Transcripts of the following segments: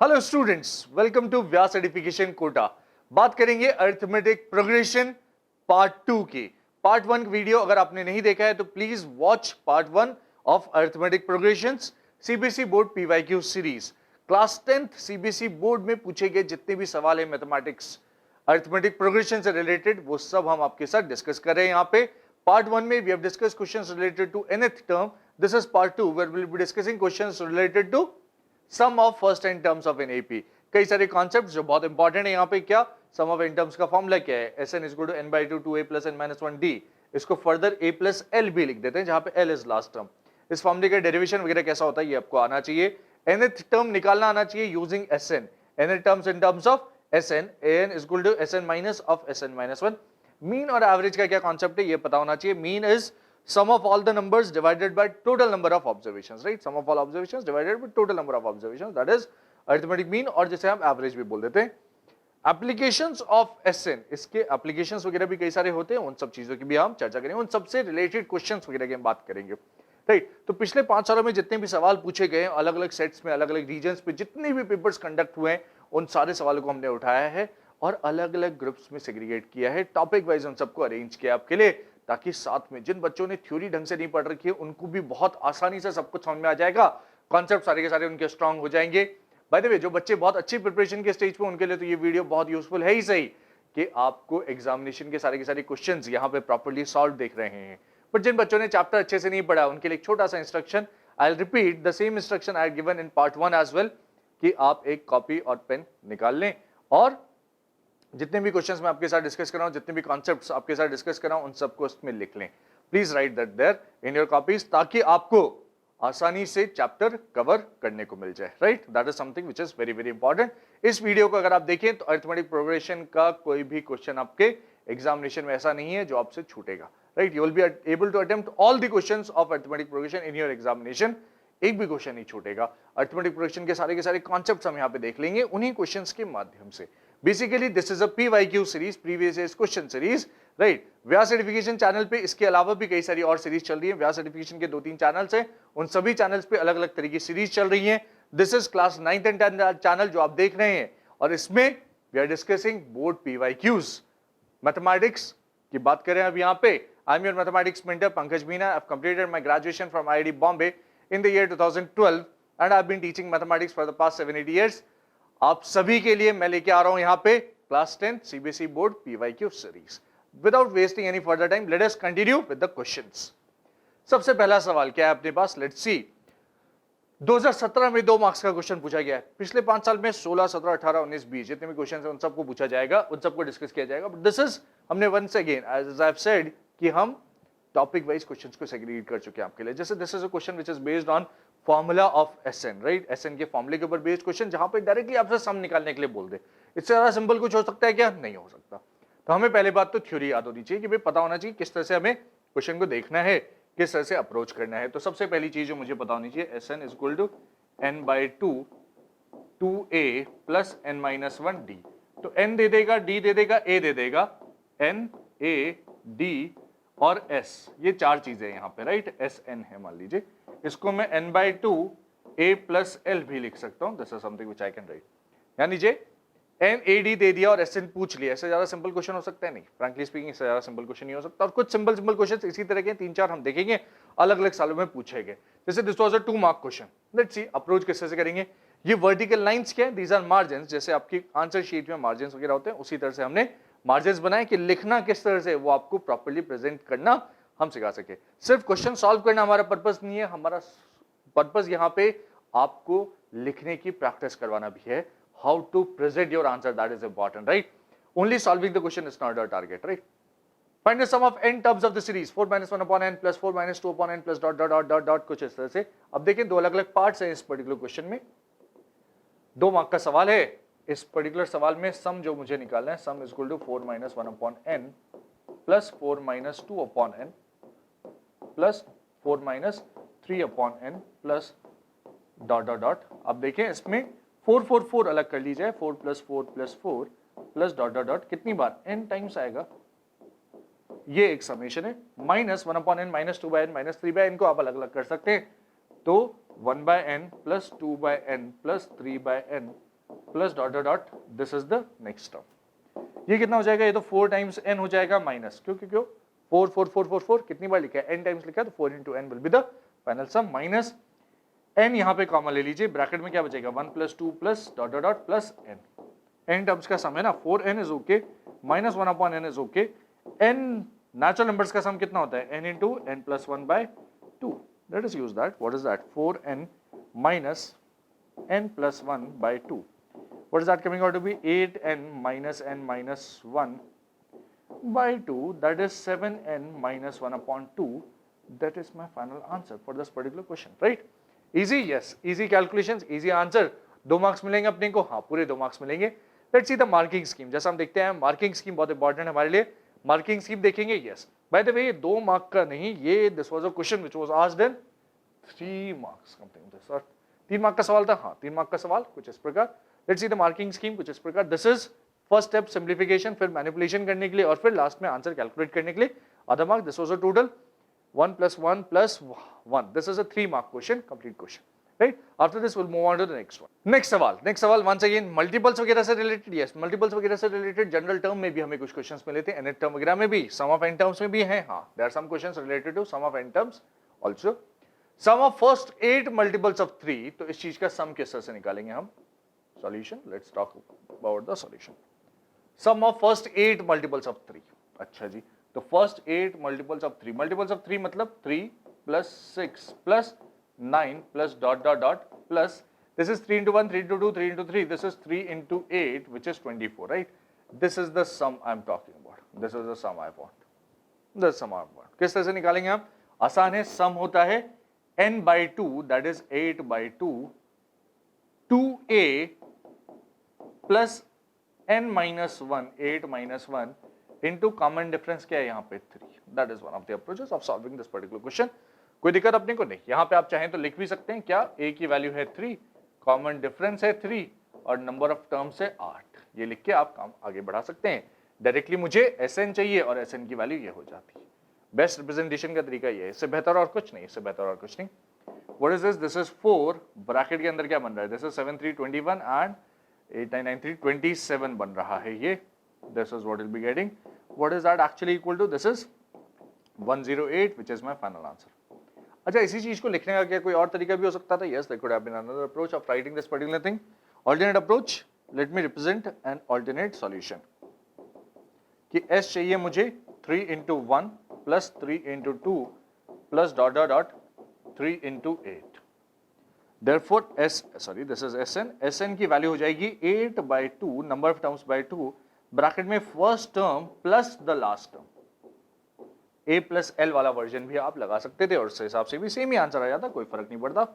Hello students, welcome to Vyas certification Kota. बात करेंगे arithmetic progression part 2 की। पार्ट 1 वीडियो अगर आपने नहीं देखा है तो please watch part 1 of arithmetic progressions CBSE board PYQ series. Class 10th CBSE board में पूछे गए जितने भी सवाल है मैथमेटिक्स अरिथमेटिक प्रोग्रेशन से रिलेटेड वो सब हम आपके साथ डिस्कस कर रहे हैं। यहाँ पे पार्ट 1 में we have discussed questions related to nth term. This is part 2 where we will be discussing questions related to sum of first n terms of an AP. कई सारे कॉन्सेप्ट्स जो बहुत इंपॉर्टेंट है यहाँ पे। क्या सम ऑफ एन टर्म्स का formula क्या है? S n is equal to n by two two a plus n minus one d. इसको फर्दर ए प्लस एल भी लिख देते हैं जहां पे एल इज लास्ट टर्म। इस फॉर्मूले का डेरिवेशन वगैरह कैसा होता है ये आपको आना चाहिए। nth टर्म निकालना आना चाहिए using S n. nth terms in terms of S n, a n is equal to S n minus of S n minus one. Mean और एवरेज का क्या कॉन्सेप्ट है ये पता होना चाहिए। Mean is sum of all the numbers divided by total number of observations, right? Sum of all observations divided by total number of observations, that is arithmetic mean, और जिसे हम एवरेज भी बोल देते हैं। एप्लीकेशंस ऑफ एसएन, इसके applications वगैरह भी कई सारे होते हैं, उन सब चीजों की भी हम चर्चा करेंगे, उन सबसे रिलेटेड क्वेश्चंस वगैरह की हम बात करेंगे, राइट? तो पिछले 5 सालों में जितने भी सवाल पूछे गए अलग अलग सेट्स में, अलग अलग रीजन्स पे जितने भी पेपर्स कंडक्ट हुए हैं उन सारे सवालों को हमने उठाया है और अलग अलग ग्रुप्स में सेग्रीगेट किया है, टॉपिक वाइज उन सबको अरेंज किया आपके लिए, ताकि साथ में जिन बच्चों ने थ्योरी ढंग से नहीं पढ़ रखी है उनको भी बहुत आसानी से सब कुछ समझ में आ जाएगा। कॉन्सेप्ट सारे के सारे उनके स्ट्रांग हो जाएंगे। बाय द वे, जो बच्चे बहुत अच्छी प्रिपरेशन के स्टेज पे उनके लिए तो ये वीडियो बहुत यूजफुल है ही सही कि आपको एग्जामिनेशन के सारे क्वेश्चंस यहाँ पे प्रॉपर्ली सॉल्व देख रहे हैं। बट जिन बच्चों ने चैप्टर अच्छे से नहीं पढ़ा उनके लिए एक छोटा सा instruction, I will repeat the same instruction I have given in part 1 as well, कि आप एक कॉपी और पेन निकाल लें और जितने भी क्वेश्चंस मैं आपके साथ डिस्कस कर रहा हूं, जितने भी कॉन्सेप्ट्स आपके साथ डिस्कस कर रहा हूं, उन सबको उसमें लिख लें। Please write that there in your copies, ताकि आपको आसानी से चैप्टर कवर करने को मिल जाए, right? That is something which is very very important. इस वीडियो को अगर आप देखें तो अरिथमेटिक प्रोग्रेशन का कोई भी क्वेश्चन आपके एग्जामिनेशन में ऐसा नहीं है जो आपसे छूटेगा, right? You will be able to attempt all the questions of arithmetic progression in your examination. एक भी क्वेश्चन नहीं छूटेगा। अरिथमेटिक प्रोग्रेशन के सारे कॉन्सेप्ट्स हम यहाँ पे देख लेंगे उन्हीं क्वेश्चंस के माध्यम से। Basically this is a PYQ series, previous year question series, right? Vyas certification channel पे इसके अलावा भी कई सारी और सीरीज चल रही है। व्यास सर्टिफिकेशन के 2-3 चैनल्स हैं, उन सभी चैनल्स पे अलग अलग तरह की सीरीज चल रही है। This is class 9th and 10th channel जो आप देख रहे हैं, और इसमें we are discussing board PYQs। Mathematics की बात करें अब यहाँ पे, I am your mathematics mentor Pankaj Meena. I have completed my graduation from IIT Bombay in the year 2012 and I've been teaching mathematics for the past 7-8 years। आप सभी के लिए मैं लेके आ रहा हूं यहाँ पे class 10 CBSE board PYQ series. Without wasting any further time, let us continue with the questions. सबसे पहला सवाल क्या है अपने पास? लेट्स सी। 2017 में 2 मार्क्स का क्वेश्चन पूछा गया है। पिछले 5 साल में 16, 17, 18, 19, 20 जितने भी क्वेश्चन है उन सबको पूछा जाएगा, उन सबको डिस्कस किया जाएगा। बट दिस इज, हमने once again as I have said कि हम टॉपिक वाइज क्वेश्चंस को सेग्रीगेट कर चुके हैं आपके लिए। जैसे this is a question which is based on formula of S n, right? S n के फॉर्मूले के ऊपर बेस्ड क्वेश्चन जहां पे डायरेक्टली आपसे सम निकालने के लिए बोल दे। इससे ज्यादा सिंपल कुछ हो सकता है क्या? नहीं हो सकता। तो हमें पहले बात तो थ्योरी याद होनी चाहिए कि भाई पता होना चाहिए किस तरह से हमें क्वेश्चन को देखना है, किस तरह से अप्रोच करना है। तो सबसे पहली चीज जो मुझे पता होनी चाहिए, S n is equal to n by two 2a plus n minus one d. तो एन दे देगा, डी दे देगा, ए दे देगा, एन ए डी और s, ये 4 चीजें यहाँ पे, राइट? एस एन है मान लीजिए। इसको मैं n by two a plus l भी लिख सकता हूँ। This is something which I can write. यानी लीजिए n a d दे दिया और s n पूछ लिया। इससे ज्यादा सिंपल क्वेश्चन हो सकता है? नहीं, फ्रैंकली स्पीकिंग इससे ज्यादा सिंपल क्वेश्चन नहीं हो सकता। और कुछ सिंपल क्वेश्चन इसी तरह के 3-4 हम देखेंगे अलग अलग सालों में पूछे गए। जैसे this was a 2 mark question. Let's see approach किस तरह से करेंगे। ये वर्टिकल लाइंस क्या है? These are margin. जैसे आपकी आंसर शीट में मार्जिन वगैरह होते हैं उसी तरह से हमने मार्जिन बनाए कि लिखना किस तरह से वो आपको प्रॉपर्ली प्रेजेंट करना हम सिखा सके। सिर्फ क्वेश्चन सॉल्व करना हमारा पर्पस नहीं है, हमारा पर्पस यहाँ पे आपको लिखने की प्रैक्टिस करवाना भी है। How to present your answer, that is important, right? Only solving the question is not our target, right? Find the sum of n terms of the series 4 - 1 upon n plus 4 - 2 upon n plus dot dot dot dot dot, कुछ इस तरह से। अब देखिए 2 अलग अलग parts हैं इस पर्टिकुलर क्वेश्चन में। 2 मार्क का सवाल है। इस पर्टिकुलर सवाल में सम जो मुझे निकालना है, sum is equal to 4 - 1 upon n plus 4 - 2 upon n plus 4 - 3 upon n plus dot dot dot. अब देखें इसमें 4 4 4 अलग कर लीजिए, 4 + 4 + 4 प्लस डॉट डॉट डॉट कितनी बार? n टाइम्स आएगा। ये एक समेशन है। -1 upon n, -2/n, -3/n को आप अलग अलग कर सकते हैं। तो 1/n plus 2/n plus 3/n plus dot dot dot this is the next term. ये कितना हो जाएगा, ये तो 4 टाइम्स n हो जाएगा माइनस, क्यों क्यों क्यों 4 4 4 4 4 कितनी बार लिखा है, n टाइम्स लिखा है, तो 4 into n will be the final sum minus n, यहाँ पे कॉमन ले लीजिए, ब्रैकेट में क्या बचेगा 1 plus 2 plus dot dot dot plus n, n terms का सम है ना, 4n is okay minus 1 upon n is okay. n natural numbers का सम कितना होता है, n into n plus 1 by 2, let us use that, what is that 4n minus n plus 1 by 2, what is that coming out to be 8n minus n minus 1 by 2, that is 7n minus 1 upon 2, that is my final answer for this particular question, right? Easy, yes, easy calculations, easy answer। 2 marks मिलेंगे अपने को, हाँ पूरे 2 marks मिलेंगे। Let's see the marking scheme, जैसा हम देखते हैं मार्किंग स्कीम बहुत इंपॉर्टेंट है हमारे लिए, मार्किंग स्कीम देखेंगे। Yes bye the way 2 mark का नहीं, ये this was a question which was asked in 3 marks something this, और 3 मार्क का सवाल था, हाँ 3 मार्क का सवाल कुछ इस प्रकार। Let's see the marking scheme कुछ इस प्रकार, this is first step simplification, फिर मैनिपुलेशन करने के लिए और फिर लास्ट में आंसर कैलकुलेट करने के लिए आधा mark. This was a total 1 plus 1 plus 1, this is a 3 mark question, complete question, right? After this we'll move on to the next one। next सवाल once again multiples वगैरह से related, yes multiples वगैरह से related, general term में भी हमें कुछ questions मिले थे, nth term वगैरह में भी, sum of n terms में भी हैं, हाँ there are some questions related to sum of n terms also। sum of first 8 multiples of 3, तो इस चीज का sum किस तरह से निकालेंगे हम, solution, let's talk about the solution। sum of first 8 multiples of 3, अच्छा जी, तो फर्स्ट 8 मल्टीपल्स ऑफ 3 मतलब 3 plus 6 plus 9 plus dot dot dot plus this is 3 into 1 3 into 2 3 into 3, this is 3 into 8 which is 24, right? This is the sum I am talking about, this is the sum I want, this sum I want। किस तरह से निकालेंगे हम, आसान है, सम होता है n by 2 that is 8 by 2 2a plus n minus 1 8 minus 1 into common difference क्या है यहाँ पे 3, that is one of the approaches of solving this particular question। कोई दिक्कत अपने को नहीं, यहाँ पे आप चाहें तो लिख भी सकते हैं क्या, a की वैल्यू है 3, कॉमन डिफरेंस है 3 और नंबर ऑफ टर्म्स है 8, ये लिख के आप काम आगे बढ़ा सकते हैं। डायरेक्टली मुझे Sn चाहिए और Sn की वैल्यू ये हो जाती है, बेस्ट रिप्रेजेंटेशन का तरीका ये है, इससे बेहतर और कुछ नहीं, इससे बेहतर और कुछ नहीं। What is this, this is 4, bracket के अंदर क्या बन रहा है, दिस इज 7 3 21 एंड 8 9 9 3 27 बन रहा है ये, this is what we'll be getting। what is that actually equal to, this is 108 which is my final answer। अच्छा, इसी चीज को लिखने का क्या कोई और तरीका भी हो सकता था, yes there could have been another approach of writing this particular thing, alternate approach। let me represent an alternate solution कि s चाहिए मुझे 3 into 1 plus 3 into 2 plus dot dot dot 3 into 8, therefore this is Sn की value हो जाएगी 8 by 2 number of terms by 2 bracket में first term plus the last term, a plus L वाला version भी आप लगा सकते थे और उस हिसाब से भी सेम ही आंसर आ जाता, कोई फर्क नहीं पड़ता,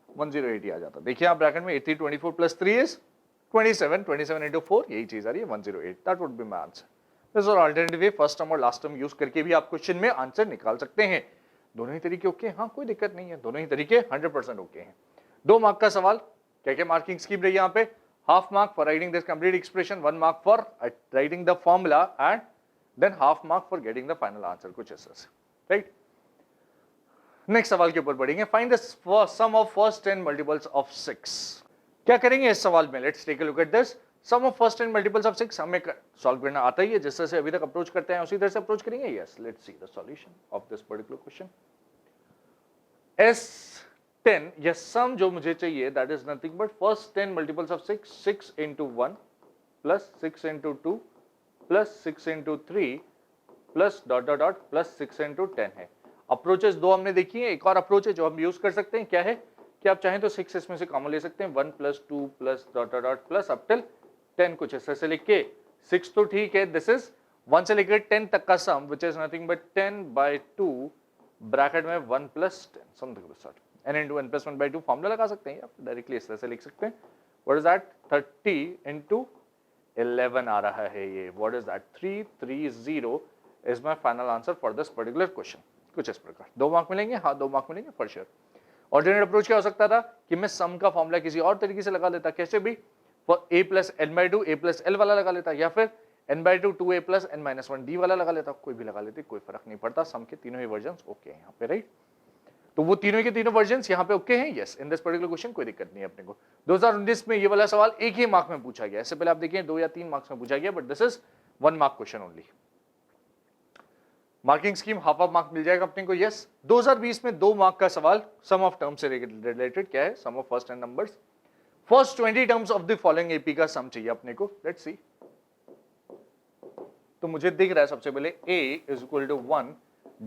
108 ही आ जाता। देखिए आप ब्रैकेट में 83 24 प्लस 3 इज 27 27 into 4, यही चीज आ रही है 108, that would be my answer. This is alternative way, first term और लास्ट टर्म यूज करके भी आप क्वेश्चन में आंसर निकाल सकते हैं, दोनों ही तरीके ओके, हाँ कोई दिक्कत नहीं है, दोनों ही तरीके 100% ओके हैं। 2 मार्क का सवाल, क्या क्या मार्किंग स्कीम रही यहाँ पे, half mark for writing this complete expression, 1 mark for writing the formula and then half mark for getting the final answer, कुछ ऐसा से, right? नेक्स्ट सवाल के ऊपर बढ़ेंगे, find the sum of first 10 multiples of 6। क्या करेंगे इस सवाल में, let's take a look at this। sum of first 10 multiples of 6 हमें सॉल्व करना आता ही है, जिस तरह से अभी तक अप्रोच करते हैं उसी तरह से अप्रोच करेंगे। yes, let's see the solution of this particular question। S10, yes sum जो मुझे चाहिए that is nothing but first 10 multiples of 6, 6 into 1 plus 6 into 2 plus 6 into 3 plus dot dot dot plus 6 into 10 है। Approaches 2 हमने देखी है, एक और approach है जो हम यूज कर सकते हैं, क्या है कि आप चाहें तो 6 इसमें से कॉमन ले सकते हैं, 1 plus 2 plus dot dot dot plus up till 10, कुछ ऐसे से लिख के 6 तो ठीक है, दिस इज 1 से लेकर 10 तक का सम which is nothing but 10 by 2 bracket में 1 plus 10 something of the sort, n into n plus 1 by 2 formula लगा सकते हैं, आप डायरेक्टली इस तरह से लिख सकते हैं। व्हाट इज दैट, 30 into 11 आ रहा है ये, what is that, 330 is my final answer for this particular question, कुछ इस प्रकार। 2 मार्क मिलेंगे, हाँ 2 मार्क मिलेंगे फॉर श्योर। ऑल्टरनेट अप्रोच क्या हो सकता था कि मैं सम का फॉर्मूला किसी और तरीके से लगा लेता, कैसे भी, a plus n by 2 a plus l वाला लगा लेता, या फिर n by 2 2a plus n minus 1 d वाला लगा लेता, कोई भी लगा लेते, कोई फर्क नहीं पड़ता, सम के तीनों ही वर्जन ओके हैं यहाँ पे, राइट। तो वो तीनों के तीनों वर्जन्स यहाँ पे ओके हैं, yes, in this particular question कोई दिक्कत नहीं है अपने को। 2019 में ये वाला सवाल एक ही मार्क में पूछा गया, इससे पहले आप देखिए 2 या 3 मार्क्स में पूछा गया, but this is 1 mark question only. Marking scheme half of mark मिल जाएगा अपने को, यस। 2020 में 2 मार्क का सवाल सम ऑफ टर्म से रिलेटेड, क्या है, sum of first n numbers, first 20 terms of the following AP का सम चाहिए अपने को, लेट्स सी। तो मुझे दिख रहा है सबसे पहले a is equal to 1,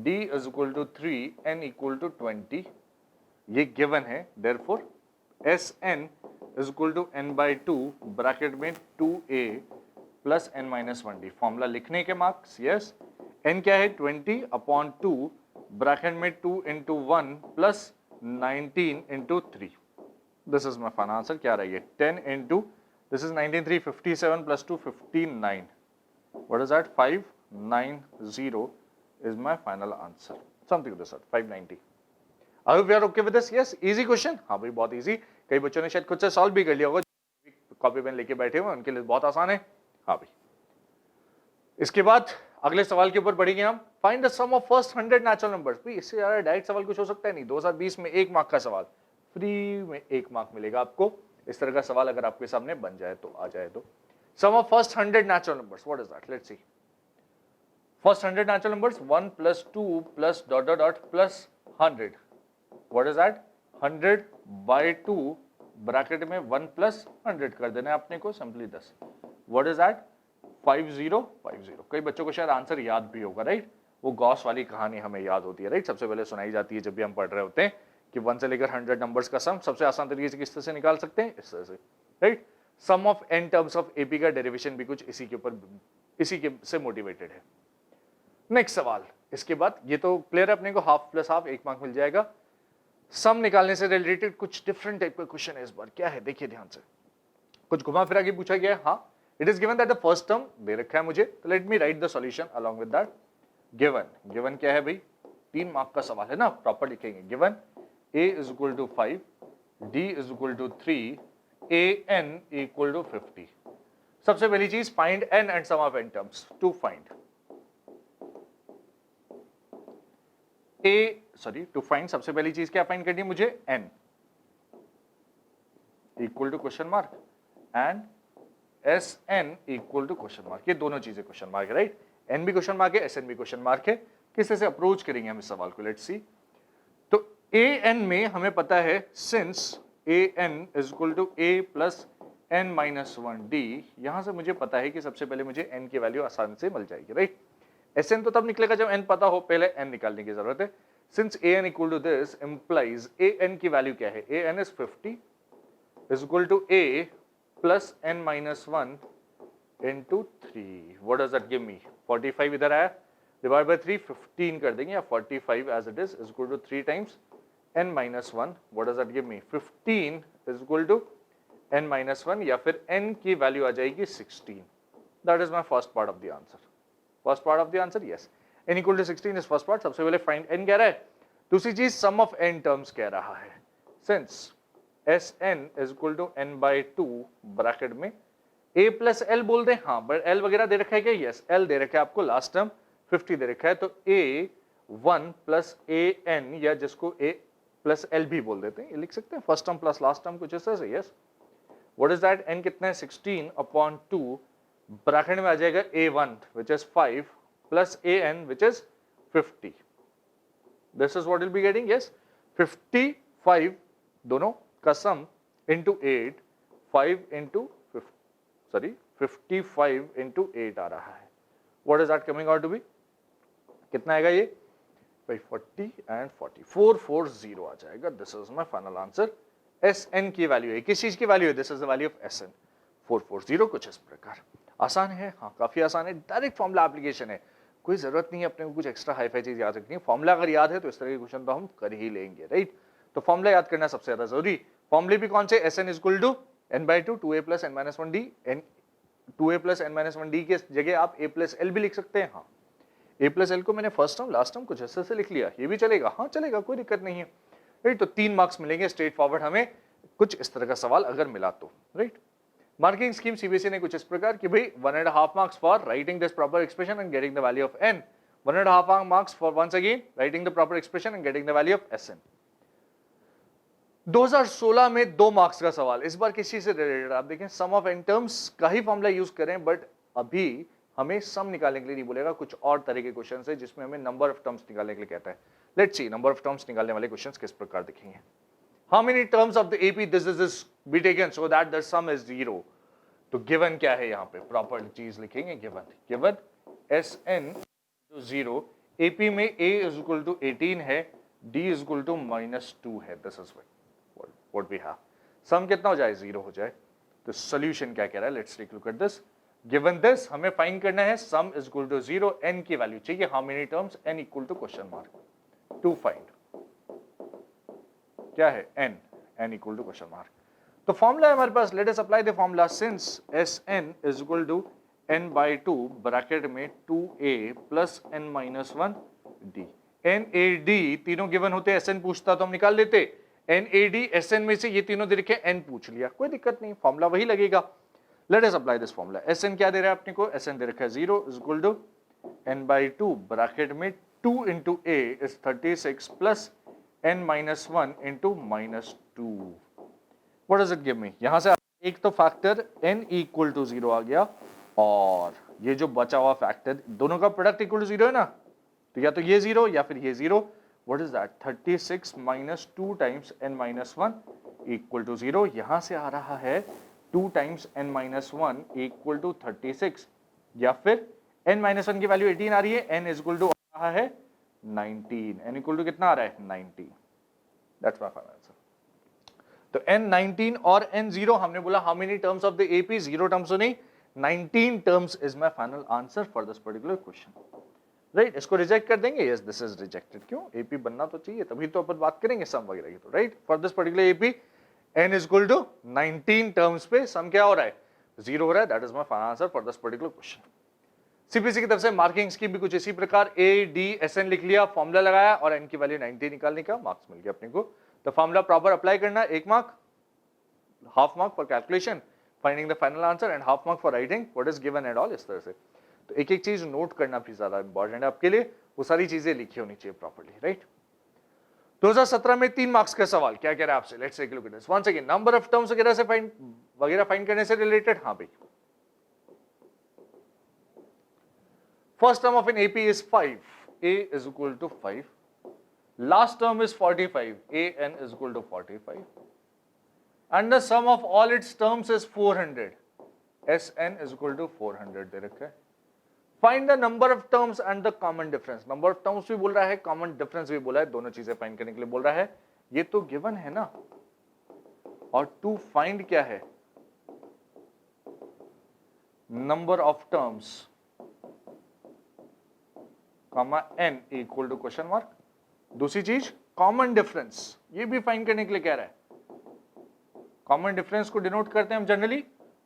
d is equal to 3, n equal to 20, ये गिवन है, therefore Sn is equal to n by 2 bracket में 2a plus n minus 1d, formula लिखने के मार्क्स, यस। n क्या है 20 अपॉन 2 ब्रैकेट में 2 into 1 plus 19 into 3, this is my final answer. क्या रही है 10 into, this is 19 3 57 plus 2 59, what is that 590 is my final answer, something to this sort, 590। I hope we are okay with this, yes, easy question, हाँ भाई बहुत easy, कई बच्चों ने शायद खुद से सॉल्व भी कर लिया होगा, कॉपी पेन लेके बैठे हुए उनके लिए बहुत आसान है, हाँ भाई। इसके बाद अगले सवाल के ऊपर बढ़ेंगे हम, find the sum of first 100 natural numbers. भाई इससे ज्यादा डायरेक्ट सवाल कुछ हो सकता है नहीं, 2020 में 1 मार्क का सवाल, फ्री में 1 मार्क मिलेगा आपको, इस तरह का सवाल अगर आपके सामने बन जाए तो, आ जाए तो। Sum of first 100 natural numbers, what is that? Let's see. First 100 natural numbers, 1 plus 2 plus dot dot dot plus 100. What is that? 100 by 2 bracket में 1 plus 100 कर देना है अपने को, simply 10. What is that? 5050. कई बच्चों को शायद आंसर याद भी होगा, राइट? वो गॉस वाली कहानी हमें याद होती है, राइट? सबसे पहले सुनाई जाती है जब भी हम पढ़ रहे होते हैं कि 1 से लेकर 100 नंबर्स का सम सबसे आसान तरीके से किस तरह से निकाल सकते हैं, इस तरह से, right? Sum of n terms of AP का डेरिवेशन भी कुछ इसी के ऊपर, इसी के से मोटिवेटेड है। नेक्स्ट सवाल, इसके बाद ये तो क्लियर है अपने को, हाफ प्लस हाफ 1 मार्क मिल जाएगा। सम निकालने से रिलेटेड कुछ डिफरेंट टाइप का क्वेश्चन है इस बार, क्या है देखिए ध्यान से, कुछ घुमा फिरा के पूछा गया है। हाँ, it is given that the first term दे रखा है मुझे, तो let me write the solution along with that. Given क्या है भाई, 3 मार्क का सवाल है ना, प्रॉपर लिखेंगे। Given a is equal to 5, d is equal to 3, an equal to 50। सबसे पहली चीज find n and sum of n terms। To find सबसे पहली चीज क्या फाइंड करनी है मुझे, n equal to question mark and Sn equal to question mark, ये दोनों चीजें क्वेश्चन मार्क है, राइट? n भी क्वेश्चन मार्क है, Sn भी क्वेश्चन मार्क है। किस तरह से अप्रोच करेंगे हम इस सवाल को, लेट्स सी। तो an में हमें पता है, since an is equal to a plus n minus 1d, यहां से मुझे पता है कि सबसे पहले मुझे n की वैल्यू आसान से मिल जाएगी, राइट? Sn तो तब निकलेगा जब n पता हो, पहले n निकालने की जरूरत है। Since an equal to this implies an की वैल्यू क्या है, an is 50 is equal to a plus n minus 1 into 3। what does that give me, 45 इधर आया, डिवाइड बाय 3, 15 कर देंगे, या 45 as it is equal to 3 times n minus 1, what does that give me, 15 is equal to n minus 1, या फिर n की value आ जाएगी 16। that is my first part of the answer, first part of the answer, yes, n equal to 16 is first part। सबसे पहले find n कह रहा है। दूसरी चीज sum of n terms कह रहा है, since Sn is equal to n by 2 bracket में a plus l बोल दे, हाँ, बट l वगैरह दे रखा है क्या, यस, l दे रखा है आपको, लास्ट टर्म 50 दे रखा है, तो a1 plus an, या जिसको a प्लस एल भी बोल देते हैं, ये लिख सकते हैं, first term plus last term कुछ ऐसा है, yes. What is that, n कितना है 16 अपॉन 2 ब्रैकेट में आ जाएगा a1 which is 5 plus an which is 50। this is what you'll be getting, yes, 55 दोनों का सम into 8, 5 into 55 into 8 आ रहा है। what is that coming out to be, कितना आएगा ये, 40 and 40, 440 आ जाएगा। This is my final answer. Sn की value है, किस चीज की वैल्यू है, this is the value of Sn 440, कुछ इस प्रकार। आसान है, हाँ काफी आसान है, डायरेक्ट फॉर्मूला एप्लीकेशन है, कोई जरूरत नहीं है अपने को कुछ एक्स्ट्रा हाई-फाई चीज याद रखनी है। फॉर्मूला अगर याद है तो इस तरह के क्वेश्चन तो हम कर ही लेंगे, राइट? तो फॉर्मूला याद करना सबसे ज्यादा जरूरी। फॉर्मूले भी कौन से, Sn is equal to n by 2 2a plus n minus 1d, 2a plus n minus 1d के जगह आप a plus l भी लिख सकते हैं। हाँ, a plus l को मैंने फर्स्ट टर्म लास्ट टर्म कुछ ऐसे से लिख लिया, ये भी चलेगा, हाँ चलेगा, कोई दिक्कत नहीं है, राइट? तो 3 मार्क्स मिलेंगे स्ट्रेट फॉरवर्ड हमें कुछ इस तरह का सवाल अगर मिला तो, राइट? मार्किंग स्कीम सीबीएसई ने कुछ इस प्रकार कि भाई 1.5 marks for writing this proper expression and getting the value of n, 1.5 marks for once again writing the proper expression and getting the value of Sn। 2016 में 2 मार्क्स का सवाल, इस बार किस चीज से रिलेटेड, आप देखें सम ऑफ n टर्म्स का ही फॉर्मूला यूज करें, बट अभी हमें सम निकालने के लिए नहीं बोलेगा, कुछ और तरह के क्वेश्चन है जिसमें हमें नंबर ऑफ टर्म्स निकालने के लिए कहता है। Let's see number of terms निकालने वाले क्वेश्चंस किस प्रकार दिखेंगे। How many terms of the AP this is be taken so that the sum is 0। तो गिवन क्या है, यहाँ पे प्रॉपर चीज लिखेंगे, गिवन Sn 0, एपी में a इज इक्वल टू 18 है, d इज इक्वल टू -2 है, this is what we have. Sum कितना हो जाए, 0 हो जाए। तो सॉल्यूशन क्या कह रहा है, let's take look at this. Given this हमें फाइंड करना है sum is equal to 0, n की वैल्यू चाहिए, how many terms, n equal to question mark, to find क्या है n equal to question mark. तो फॉर्मूला है हमारे पास, let us apply the formula, since Sn is equal to n/2 bracket में 2a plus n-1 d। NAD तीनों given होते, Sn पूछता तो हम निकाल लेते, NAD Sn में से ये तीनों दे रखे, n पूछ लिया, कोई दिक्कत नहीं, फॉर्मूला वही लगेगा। Late us apply this formula. Sn क्या दे रहा है अपने को, Sn दे रखा है 0 is equal to n/2 bracket में 2 into a is 36 plus n-1 into -2। What does it give me, यहां से एक तो फैक्टर n इक्वल टू 0 आ गया, और ये जो बचा हुआ फैक्टर दोनों का प्रोडक्ट इक्वल टू 0 है ना, तो या तो ये 0 या फिर ये 0। What is that, 36 minus 2 times n-1 equal to 0। यहां से आ रहा है 2 times n-1 इक्वल टू 36, या फिर n-1 की वैल्यू 18 आ रही है, n इज इक्वल टू आ रहा है 19, n इक्वल टू कितना आ रहा है 19। That's my final answer. तो n19 और n0 हमने बोला how many terms of the AP, 0 terms तो नहीं, 19 terms is my final answer for this particular question. Right, इसको रिजेक्ट कर देंगे, यस दिस इज रिजेक्टेड, क्यों, एपी बनना तो चाहिए, तभी तो अपन बात करेंगे सम वगैरह की। तो right, for this particular AP n is equal to 19 terms पे सम क्या हो रहा है, 0 हो रहा है, that is my final answer for this particular question. CPC की तरफ से मार्किंग स्कीम भी कुछ इसी प्रकार, a d Sn लिख लिया, फॉर्मूला लगाया और n की वैल्यू 90 निकालने का, मार्क्स मिल गया अपने को। तो फॉर्मूला प्रॉपर अप्लाई करना, 1 mark, half mark for calculation, finding the final answer and half mark for writing what is given and all, इस तरह से। तो एक एक चीज नोट करना भी ज्यादा इंपॉर्टेंट है आपके लिए, वो सारी चीजें लिखी होनी चाहिए प्रॉपर्ली। राइट, 2017 में 3 मार्क्स का सवाल क्या कह रहा है आपसे, let's take a look at this once again. Number of terms वगैरह से फाइंड करने से रिलेटेड, हाँ भाई, first term of an AP is 5, a is equal to 5, last term is 45, an is equal to 45, and the sum of all its terms is 400, Sn is equal to 400 दे रखा है। Find the number of terms and the common difference, number of terms भी बोल रहा है, common difference भी बोला है, दोनों चीजें फाइंड करने के लिए बोल रहा है। ये तो गिवन है ना, और टू फाइंड क्या है, number of terms comma n equal to question mark. दूसरी चीज कॉमन डिफरेंस, ये भी फाइंड करने के लिए कह रहा है। कॉमन डिफरेंस को डिनोट करते हैं हम जनरली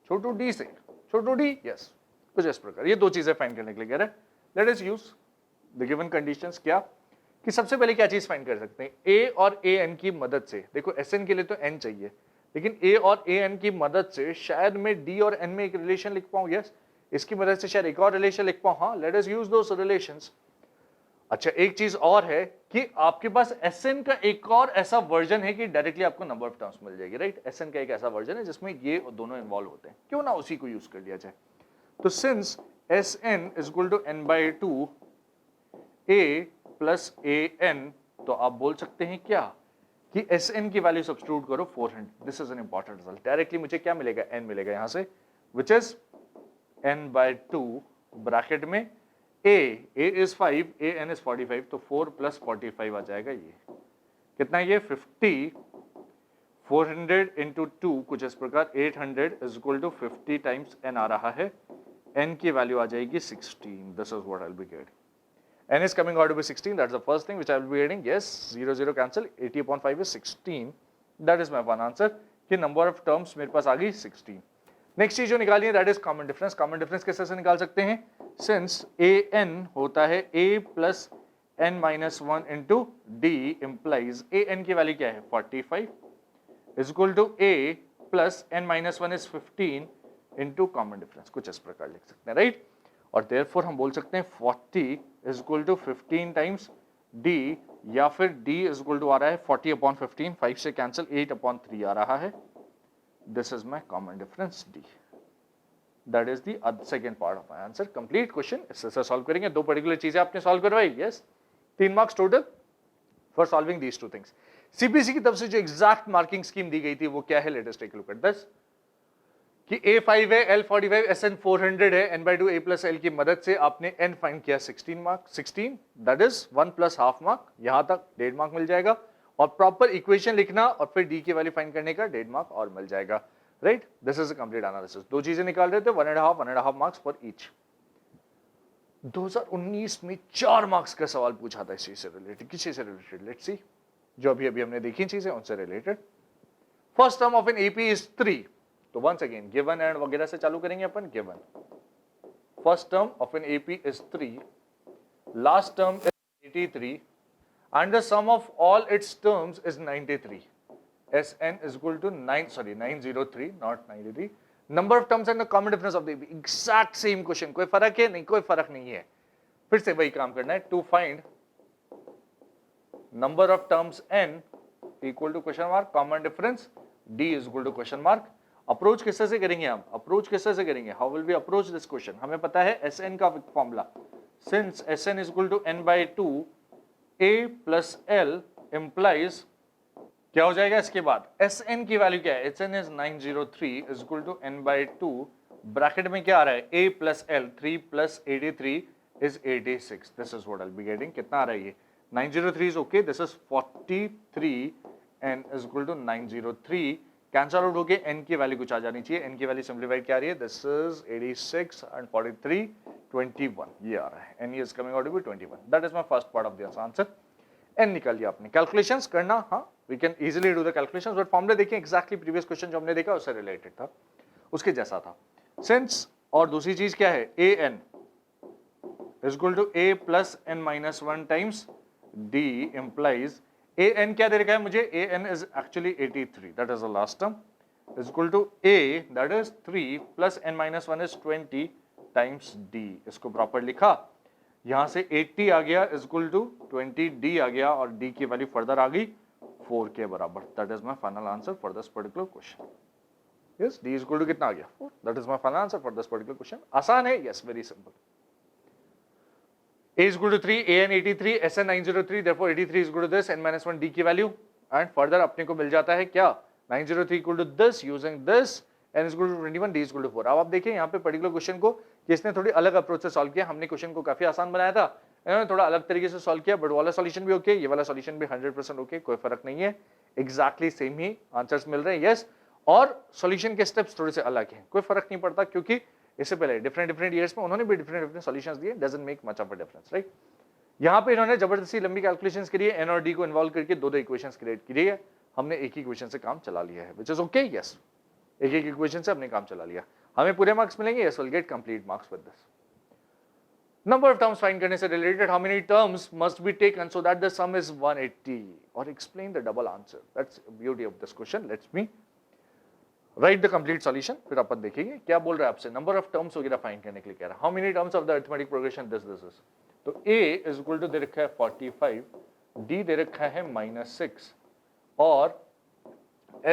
छोटू d से, छोटू d, यस, कुछ इस प्रकार। ये दो चीजें फाइंड करने के लिए कह रहा है। Let us use the given conditions. क्या कि सबसे पहले क्या चीज फाइंड कर सकते हैं, a और an की मदद से। देखो Sn के लिए तो n चाहिए, लेकिन a और an की मदद से शायद मैं d और n में एक रिलेशन लिख पाऊं, यस, इसकी मदद से शायद एक और रिलेशन लिख पाऊं, हाँ, लेट अस यूज दोस रिलेशंस। अच्छा, एक चीज और है कि आपके पास Sn का एक और ऐसा वर्जन है कि डायरेक्टली आपको नंबर ऑफ टर्म्स मिल जाएगी। राइट, Sn का एक ऐसा वर्जन है जिसमें ये दोनों इन्वॉल्व होते हैं, क्यों ना उसी को यूज कर लिया जाए। तो since Sn is equal to n/2 a plus an, तो आप बोल सकते हैं क्या कि Sn की वैल्यू सब्स्टिट्यूट करो 400। This is an important result. Directly मुझे क्या मिलेगा, n मिलेगा यहां से, विच इज n/2 ब्रैकेट में a is 5, an is 45, तो 4 प्लस 45 आ जाएगा। ये कितना, ये 50, 400 इंटू 2 कुछ इस प्रकार 800 is equal to 50 times n आ रहा है, n की वैल्यू आ जाएगी 16। This is what I will be getting, n is coming out to be 16, that's the first thing which I will be getting, yes, 0 0 cancel, 80/5 is 16, that is my one answer कि number of terms मेरे पास आ गई 16। Next चीज जो निकाली है that is common difference. Common difference कैसे से निकाल सकते हैं, सिंस an होता है a plus n-1 into d implies an की वैल्यू क्या है 45 is equal to a plus n-1 is 15 into common difference, कुछ इस प्रकार लिख सकते हैं। राइट, और देयरफॉर हम बोल सकते हैं 40 is equal to 15 times d या फिर d इज इक्वल टू आ रहा है 40/15, 5 से कैंसिल, 8/3 आ रहा है. This is my common difference d. That is the second part of my answer. Complete question इससे सॉल्व करेंगे. दो पर्टिकुलर चीजें आपने सॉल्व करवाई. Yes, 3 marks total for solving these two things. CBSE की तरफ से जो एग्जैक्ट मार्किंग स्कीम दी गई थी वो क्या है? Let us take a look at this. कि A5 है, L45, SN 400 है, n/2 a प्लस l की मदद से आपने n फाइंड किया 16 mark, 16 that is 1 plus half mark. यहां तक 1.5 मार्क मिल जाएगा. और प्रॉपर इक्वेशन लिखना और फिर d की वैल्यू फाइंड करने का 1.5 मार्क और मिल जाएगा. Right, this is a complete analysis. दो चीजें निकाल रहे थे, 1.5 मार्क्स फॉर ईच. 2019 में 4 मार्क्स का सवाल पूछा था इस चीज से रिलेटेड. किस चीज से रिलेटेड? Let's see. जो अभी हमने देखी चीजें उनसे related. First term of an AP is 3. तो वंस अगेन गिवन एंड वगैरह से चालू करेंगे अपन. Given first term of an AP is 3, last term is 83 and the sum of all its terms is 93. Sn is equal to 903 not 93. Number of terms and the common difference of the AP. Exact same question. कोई फर्क है? नहीं, कोई फर्क नहीं है. फिर से वही काम करना है. To find number of terms n equal to question mark common difference d is equal to question mark. Approach किससे से करेंगे हम? अप्रोच किससे से करेंगे? How will be approach this question? हमें पता है Sn का formula. Since Sn is equal to n/2 a plus l implies क्या हो जाएगा इसके बाद? Sn की वैल्यू क्या है? Sn is 903 is equal to n/2. Bracket में क्या आ रहा है? a plus l, 3 plus 83 is 86. This is what I'll be getting. कितना आ रहा है ये? 903 is okay. This is 43 n is equal to 903. Cancel out होके n की वैल्यू कुछ आ जानी चाहिए. n की वैल्यू सिंप्लीफाइड क्या आ रही है? This is 86 and 43, 21. ये आ रहा है. n is coming out to be 21. That is my first part of the answer. n निकाल लिया आपने. कैलकुलेशंस करना, हाँ, we can easily do the calculations, but formula देखिए exactly previous question जो हमने देखा उससे रिलेटेड था, उसके जैसा था. Since और दूसरी चीज क्या है? an is equal to a plus n minus 1 times d implies an क्या दे रखा है मुझे? an is actually 83, that is the last term, is equal to a that is 3 plus n minus 1 is 20 times d. इसको proper लिखा. यहां से 80 आ गया is equal to 20d आ गया और d की वैल्यू फर्दर आ गई 4 के बराबर. That is my final answer for this particular question. Yes, d is equal to कितना आ गया? 4. That is my final answer for this particular question. आसान है. Yes, very simple. A is equal to 3, an 83, Sn 903, therefore 83 is equal to this, n minus 1 d की value. And further अपने को मिल जाता है क्या? 903 equal to this, using this, n is equal to 21, d is equal to 4. अब आप देखिए यहाँ पे पर्टिकुलर क्वेश्चन को किसने थोड़ी अलग अप्रोच से सॉल्व किया. हमने क्वेश्चन को काफी आसान बनाया था, इन्होंने थोड़ा अलग तरीके से सॉल्व किया. बट वाला सॉल्यूशन भी ओके, ये वाला सॉल्यूशन भी 100% ओके, कोई फर्क नहीं है. एग्जैक्टली सेम ही आंसर्स मिल रहे हैं. यस, और सॉल्यूशन के स्टेप्स थोड़े से अलग हैं, कोई फर्क नहीं पड़ता, क्योंकि इससे पहले डिफरेंट ईयर्स में उन्होंने भी डिफरेंट सॉल्यूशंस दिए. Doesn't make much of a difference, right. यहाँ पे इन्होंने जबरदस्ती लंबी कैलकुलेशंस करी है, एन और डी को इन्वॉल्व करके दो इक्वेशंस क्रिएट की है. हमने एक ही इक्वेशन से काम चला लिया है, व्हिच इज ओके. यस, एक इक्वेशन से हमने काम चला लिया. हमें पूरे मार्क्स मिलेंगे. Yes, will get complete marks with this. Number of terms find करने से related, how many terms must be taken so that the sum is 180, और explain the double answer. That's beauty of this question. Let's me write the complete solution, फिर अपन देखेंगे क्या बोल रहा है आपसे. नंबर ऑफ टर्म्स वगैरह फाइंड करने के लिए कह रहा है. How many terms of the arithmetic progression this is. तो a इज इक्वल टू दे रखा है 45, d दे रखा है -6 और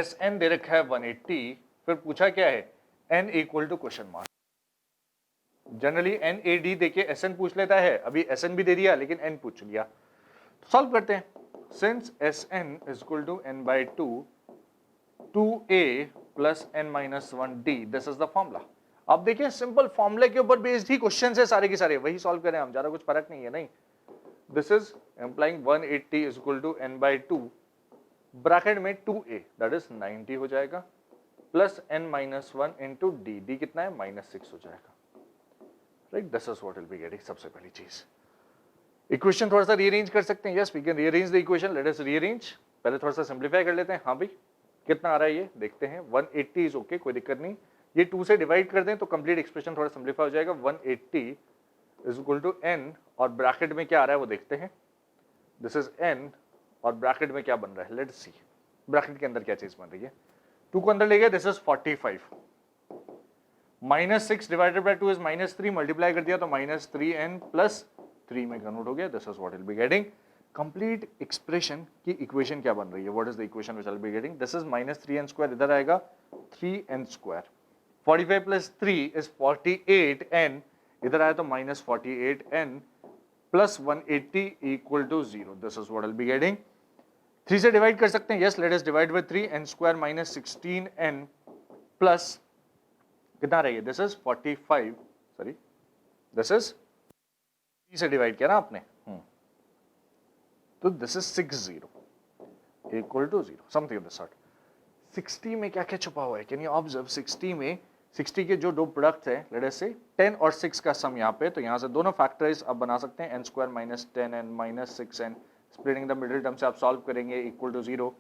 Sn दे रखा है 180. फिर पूछा क्या है? n equal to question mark. Generally n a d देके Sn पूछ लेता है. अभी Sn भी दे दिया लेकिन n पूछ लिया. तो सॉल्व करते हैं. Since Sn is equal to n/2 2a plus n minus 1d, this is the formula. अब देखिए सिंपल फॉर्मूले के ऊपर बेस्ड ही क्वेश्चन है सारे के सारे, वही सॉल्व करें हम, ज्यादा कुछ फर्क नहीं है. नहीं, this is implying 180 is equal to n/2 bracket में 2a दैट इज 90 हो जाएगा plus n minus 1 into d. d कितना है? -6 हो जाएगा. Right, this is what will be getting. सबसे पहली चीज, इक्वेशन थोड़ा सा रीअरेंज कर सकते हैं. Yes, we can rearrange the equation. Let us rearrange. पहले थोड़ा सा सिंप्लीफाई कर लेते हैं. हाँ भाई, कितना आ रहा है ये देखते हैं. 180 इज ओके, कोई दिक्कत नहीं. ये 2 से डिवाइड कर दें तो कंप्लीट एक्सप्रेशन थोड़ा सिंप्लीफाई हो जाएगा. 180 इज इक्वल टू n और ब्रैकेट में क्या आ रहा है वो देखते हैं. दिस इज n और ब्रैकेट में क्या बन रहा है. लेट्स सी ब्रैकेट के अंदर क्या चीज बन रही है. 2 को अंदर ले गया. This is 45. -6 divided by 2 is -3, multiply कर दिया तो -3n प्लस 3 में कन्वर्ट हो गया. This is what will be getting. Complete expression की इक्वेशन क्या बन रही है, what is the equation which I will be getting, this is -3n², इधर आएगा 3n², 45 + 3 इज 48n, इधर आया तो -48n plus 180 equal to 0, this is what I will be getting. 3 से डिवाइड कर सकते हैं, yes let us divide with 3, n² -16n plus कितना रहेगा, this is 45, sorry this is 3 से डिवाइड किया ना आपने, तो this is 60 equal to 0, something of the sort. 60 में क्या क्या छुपा हुआ है, कैन यू ऑब्जर्व, 60 में 60 के जो दो प्रोडक्ट है, लेट अस से 10 और 6 का सम यहाँ पे, तो यहाँ से दोनों फैक्टराइज आप बना सकते हैं, n² -10n -6n, splitting the middle term से आप सॉल्व करेंगे इक्वल टू 0,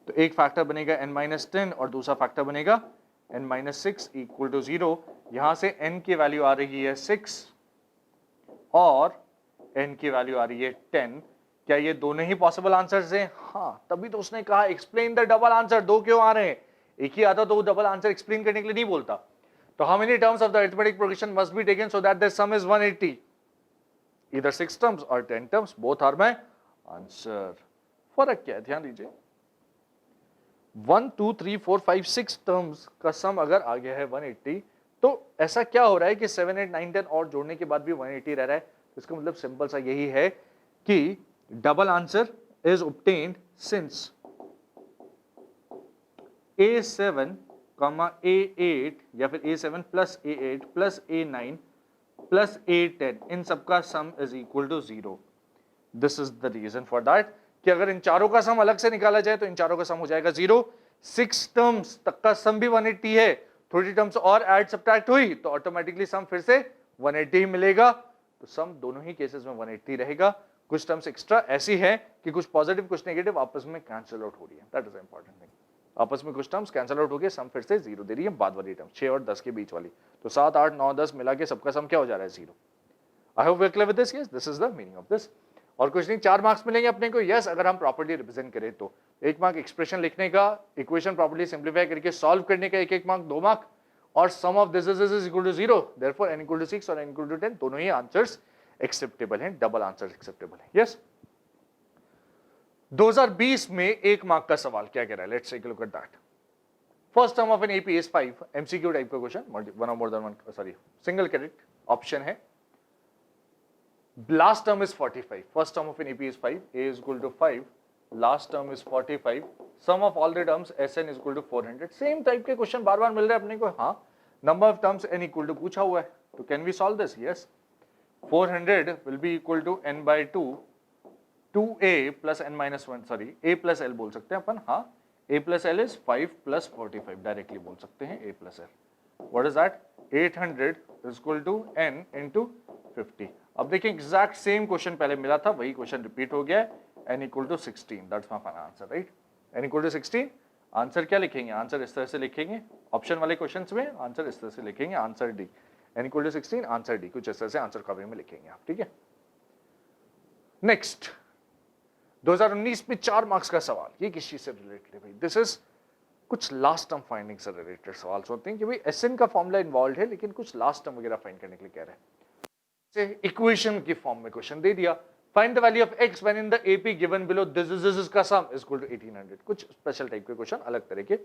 तो एक फैक्टर बनेगा n -10 और दूसरा फैक्टर बनेगा n -6 इक्वल टू 0। यहाँ से n की वैल्यू आ रही है 6 और n की वैल्यू आ रही है 10, क्या ये दोनों ही पॉसिबल आंसर्स हैं? हाँ, तभी तो उसने कहा एक्सप्लेन द डबल आंसर, दो क्यों आ रहे हैं, एक ही आता तो वो डबल आंसर एक्सप्लेन करने के लिए नहीं बोलता। तो how many terms of the arithmetic progression must be taken so that the sum is 180, either 6 terms और 10 terms, both are my answer. फर्क क्या है, ध्यान दीजिए, 1 2 3 4 5 6 टर्म्स का सम अगर आ गया है 180, तो ऐसा क्या हो रहा है कि 7 8 9 10 और जोड़ने के बाद भी 180 रह रहा है, तो इसका मतलब सिंपल सा यही है कि double answer is obtained since A7, A8 या फिर A7 plus A8 plus A9 plus A10 इन सबका sum is equal to 0। This is the reason for that कि अगर इन चारों का सम अलग से निकाला जाए तो इन चारों का सम हो जाएगा 0। 6 टर्म्स तक का सम भी 180 है, थोड़ी टर्म्स और ऐड सब्ट्रैक्ट हुई तो ऑटोमेटिकली सम फिर से 180 ही मिलेगा, तो सम दोनों ही केसेस में 180 रहेगा। कुछ टर्म्स एक्स्ट्रा ऐसी है कि कुछ पॉजिटिव कुछ नेगेटिव आपस में कैंसिल आउट हो रही है, दैट इज इंपॉर्टेंट थिंग, आपस में कुछ टर्म्स कैंसिल आउट हो गए, सम फिर से 0 दे रही है बाद वाली टर्म, 6 और 10 के बीच वाली, तो 7 8 9 10 मिला के सबका सम क्या हो जा रहा है 0। I hope we are clear with this, yes this is the meaning of this. और कुछ नहीं, 4 मार्क्स मिलेंगे अपने को, यस अगर हम प्रॉपर्ली रिप्रेजेंट करें तो 1 मार्क एक्सप्रेशन लिखने का, इक्वेशन प्रॉपर्ली सिंप्लीफाई करके सॉल्व करने का 1 मार्क 2 मार्क, और sum of this is equal to 0, therefore n equal to 6 और n इक्वल टू 10 दोनों ही आंसर्स एक्सेप्टेबल हैं, डबल आंसर्स एक्सेप्टेबल हैं, यस। 2020 में 1 मार्क का सवाल क्या कह रहा है, let's take a look at that. First term of an AP is 5, MCQ type का क्वेश्चन, वन और more than one, sorry single correct option है। Last term is 45, first term of an AP is 5, a is equal to 5, last term is 45, sum of all the terms sn is equal to 400। Same type के question बार बार मिल रहे हैं अपने को, हाँ number of terms n equal to पूछा हुआ है, तो can we solve this, yes 400 will be equal to n by 2 2a plus n minus 1, sorry a plus l बोल सकते हैं अपन, हाँ a plus l is 5 plus 45, directly बोल सकते हैं a plus l, what is that 800 is equal to n into 50। अब देखिए exact same question पहले मिला था, वही क्वेश्चन रिपीट हो गया है, n equal to 16, that's my final answer, right? n equal to 16, answer क्या लिखेंगे, आंसर इस तरह से लिखेंगे, ऑप्शन वाले क्वेश्चंस में आंसर इस तरह से लिखेंगे, answer D, n equal to 16 answer D, कुछ इस तरह से आंसर कॉपी में लिखेंगे आप, ठीक है। नेक्स्ट 2019 में 4 मार्क्स का सवाल, ये किस चीज से रिलेटेड है भाई, दिस इज कुछ लास्ट टर्म फाइंडिंग से रिलेटेड सवाल होते हैं कि भाई एसएन का फॉर्मूला इन्वॉल्व है लेकिन कुछ लास्ट टर्म वगैरह फाइंड करने के लिए कह रहे हैं, से इक्वेशन की फॉर्म में क्वेश्चन दे दिया, find the value of x when in the AP given below this is का सम इज इक्वल टू 1800, कुछ स्पेशल टाइप के क्वेश्चन अलग तरह के,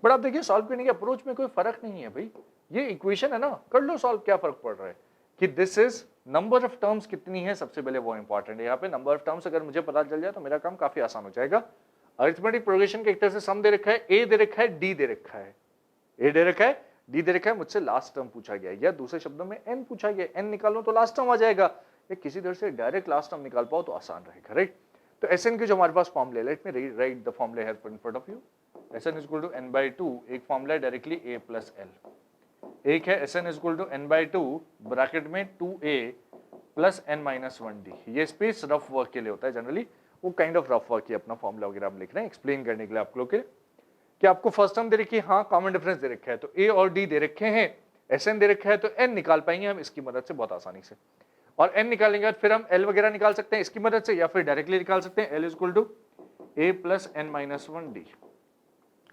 बट आप देखिए सॉल्व करने के अप्रोच में कोई फर्क नहीं है भाई, ये इक्वेशन है ना, कर लो सॉल्व, क्या फर्क पड़ रहा है कि this is number of terms कितनी है, सबसे पहले वो इंपॉर्टेंट है, यहाँ पे नंबर ऑफ टर्म्स अगर मुझे पता चल जाए तो मेरा काम काफी आसान हो जाएगा। अरिथमेटिक प्रोग्रेशन के एक तरह से सम दे रखा है, ए दे रखा है, डी दे रखा है, ए दे रखा है, डी दे रखा है, मुझसे लास्ट टर्म पूछा गया या दूसरे शब्दों में एन पूछा गया, एन निकालो तो लास्ट टर्म आ जाएगा, या किसी तरह से डायरेक्ट लास्ट टर्म निकाल पाओ तो आसान रहेगा, राइट। तो एस एन के जो हमारे पास फॉर्मूले, let me write the formula here in front of you, S n is equal to n by 2, एक फॉर्मूला है डायरेक्टली a प्लस l, एक है S n is equal to n by 2 bracket में 2a plus n minus 1d, ये space rough work के लिए होता है जनरली, वो काइंड ऑफ रफ वर्क ही अपना फॉर्मूला वगैरह हम लिख रहे हैं एक्सप्लेन करने के लिए आप लोग के, कि आपको फर्स्ट टर्म दे रखी है, हाँ कॉमन डिफरेंस दे रखा है, तो a और d दे रखे हैं, एसएन दे रखा है तो n निकाल पाएंगे हम इसकी मदद से बहुत आसानी से, और n निकालेंगे बाद फिर हम l वगैरह निकाल सकते हैं इसकी मदद से, या फिर डायरेक्टली निकाल सकते हैं l is equal to a plus n minus 1d,